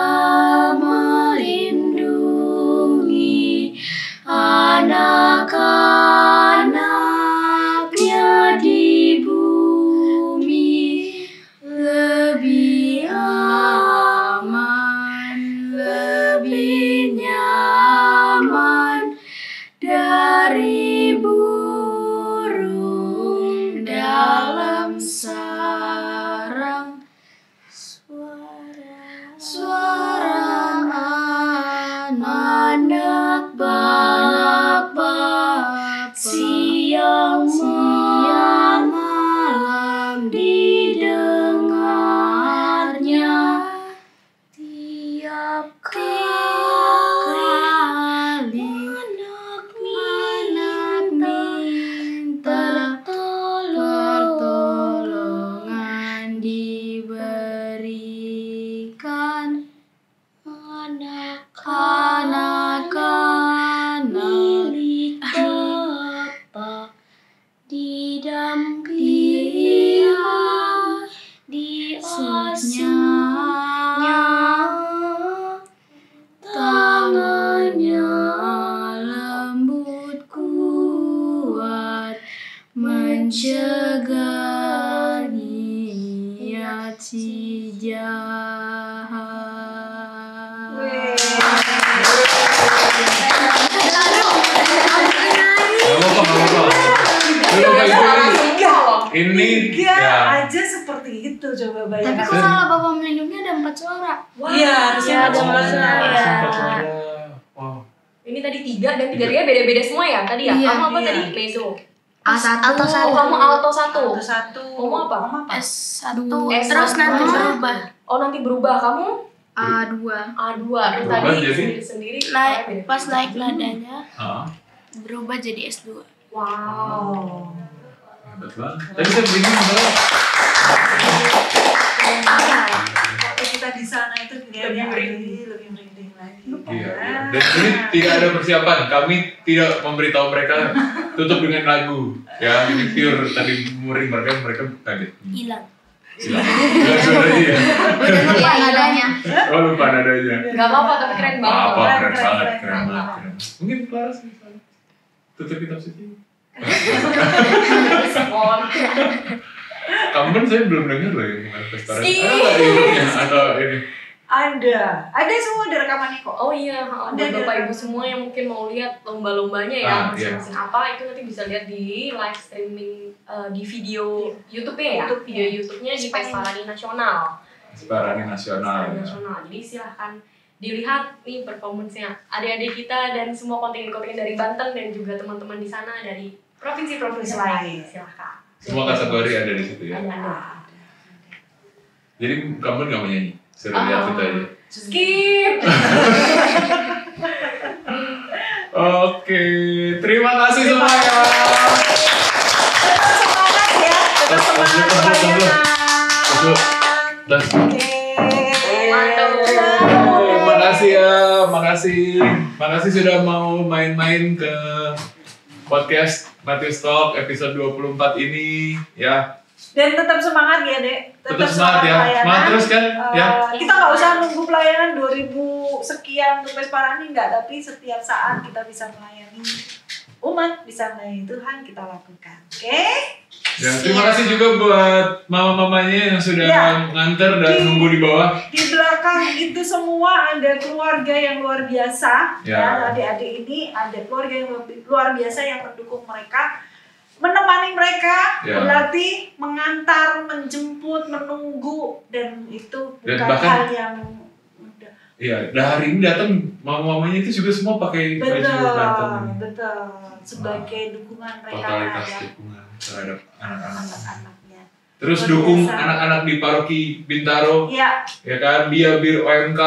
melindungi anak-anaknya di bumi, lebih aman, lebih nyaman Didampingi di asnya, tangannya lembut kuat, mencegah niat si jahat. Ini ya aja seperti itu, coba bayangkan. Tapi kalau salah Bapak Melindungi ada 4 suara. Iya, harusnya ada 4 suara. Wow. Ini tadi 3 dan 3-nya beda-beda semua ya tadi ya? Iya, Kamu apa iya. tadi? Mezzo. Alto 1. Oh, kamu alto 1. Kamu apa? S1. S1. Terus nanti berubah. Oh, nanti berubah. Kamu? A2. A2. Terus Berubah tadi jadi? sendiri Naik, pas naik nadanya berubah jadi S2. Wow. Hebat banget. Tadi saya bingung sebenarnya. Waktu kita di sana itu lebih merinding lagi. Iya. Dan ini tidak ada persiapan. Kami tidak memberitahu mereka tutup dengan lagu. Ya, ini pure tadi mereka kaget. Hilang. Hilang suaranya ya. Lupa nadanya. Oh, lupa nadanya. Gak apa-apa, tapi keren banget. Apa keren banget. Mungkin Clara sih. Tutup kitab suci. Kamu saya belum dengar loh yang manifestasi. Ada hidupnya atau ini? Ada semua ada rekamannya kok. Oh iya, buat Bapak Ibu semua yang mungkin mau lihat lomba-lombanya ya, masing-masing apa itu nanti bisa lihat di live streaming di video YouTube-nya ya, video YouTube-nya di Pesparani Nasional. Pesparani Nasional. Jadi silahkan dilihat nih performance-nya adik-adik kita dan semua kontingen-kontingen dari Banten dan juga teman-teman di sana dari provinsi-provinsi lain. Silahkan. Semua kategori ada di situ ya. Ada. Jadi kamu nggak mau nyanyi? Suruh lihat kita aja. Skip. Oke, terima kasih semuanya. Tetap semangat ya. Makasih sudah mau main-main ke podcast Matthews Talk episode 24 ini ya. Dan tetap semangat ya, Dek. Tetap semangat ya. Semangat terus kan? Ya. Kita nggak usah nunggu pelayanan 2000 sekian untuk Pesparani enggak, tapi setiap saat kita bisa melayani umat, bisa melayani Tuhan, kita lakukan. Oke? Ya, terima kasih juga buat mama-mamanya yang sudah nganter dan nunggu di bawah. Di belakang itu semua ada keluarga yang luar biasa. Ya, adik-adik ini ada keluarga yang luar biasa yang mendukung mereka, menemani mereka, berarti mengantar, menjemput, menunggu, dan itu bukan hal yang mudah. Iya, hari ini datang mama-mamanya itu juga semua pakai baju Banten. Betul, sebagai dukungan mereka. Totalitas dukungan terhadap anak-anaknya. Terus luar dukung biasa. Anak-anak di paroki Bintaro. Iya. Ya kan, biar OMK,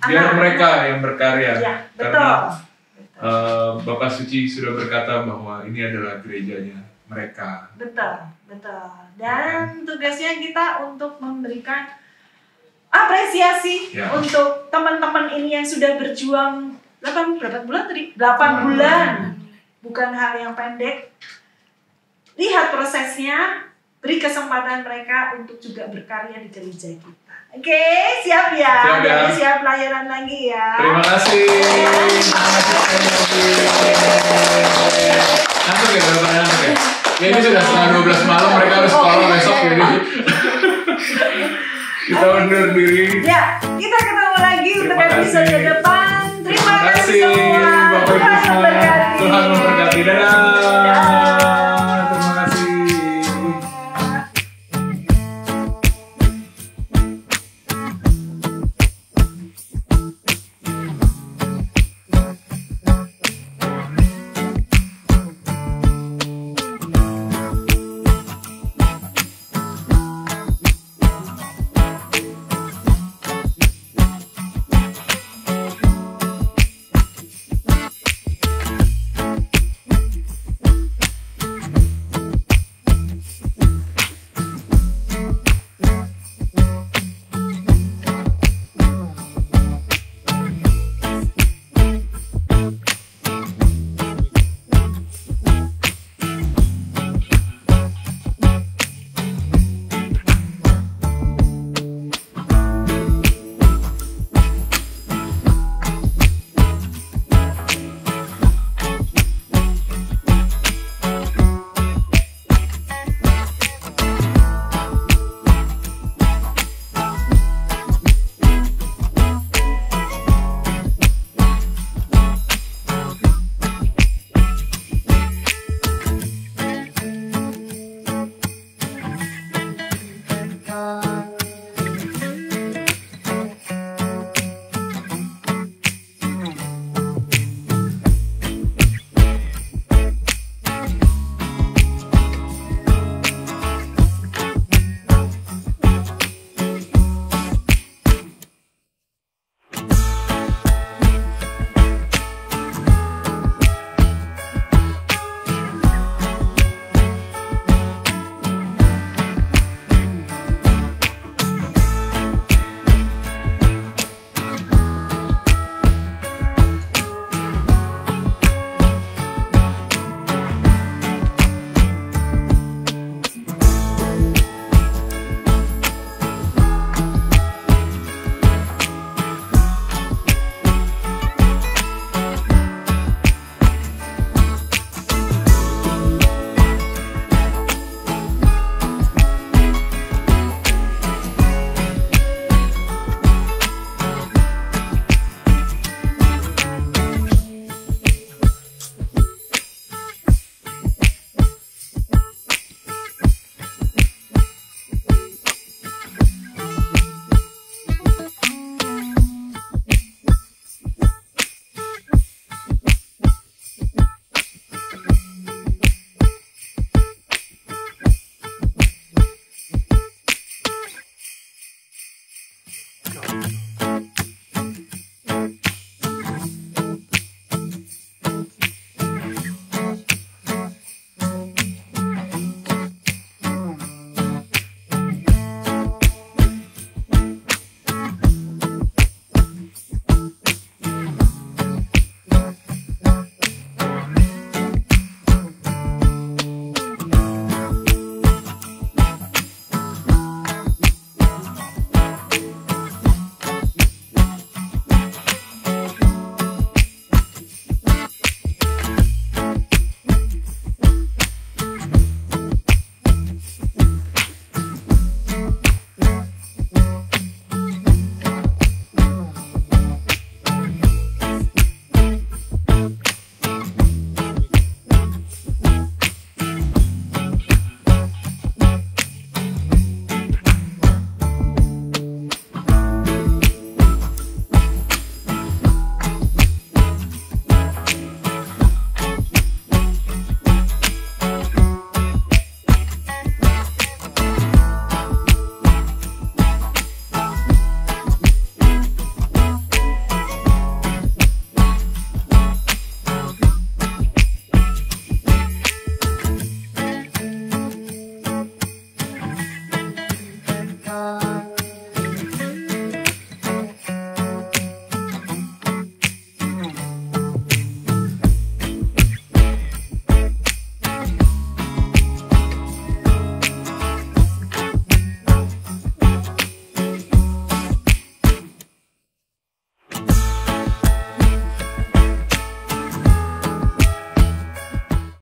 biar mereka yang berkarya. Iya, betul. Karena Bapak Suci sudah berkata bahwa ini adalah gerejanya mereka. Betul. Dan tugasnya kita untuk memberikan apresiasi untuk teman-teman ini yang sudah berjuang 8 bulan tadi? 8 bulan. Bukan hal yang pendek. Lihat prosesnya, beri kesempatan mereka untuk juga berkarya di gereja kita. Oke, siap ya? Siap layanan lagi ya. Terima kasih. Nanti ya, berapa ya? Ya ini sudah setengah 12 malam, mereka harus sekolah besok jadi kita undur diri. Ya, kita ketemu lagi untuk episode depan. Terima kasih semua. Bapak Ibu semua. Tuhan memberkati. Dadah.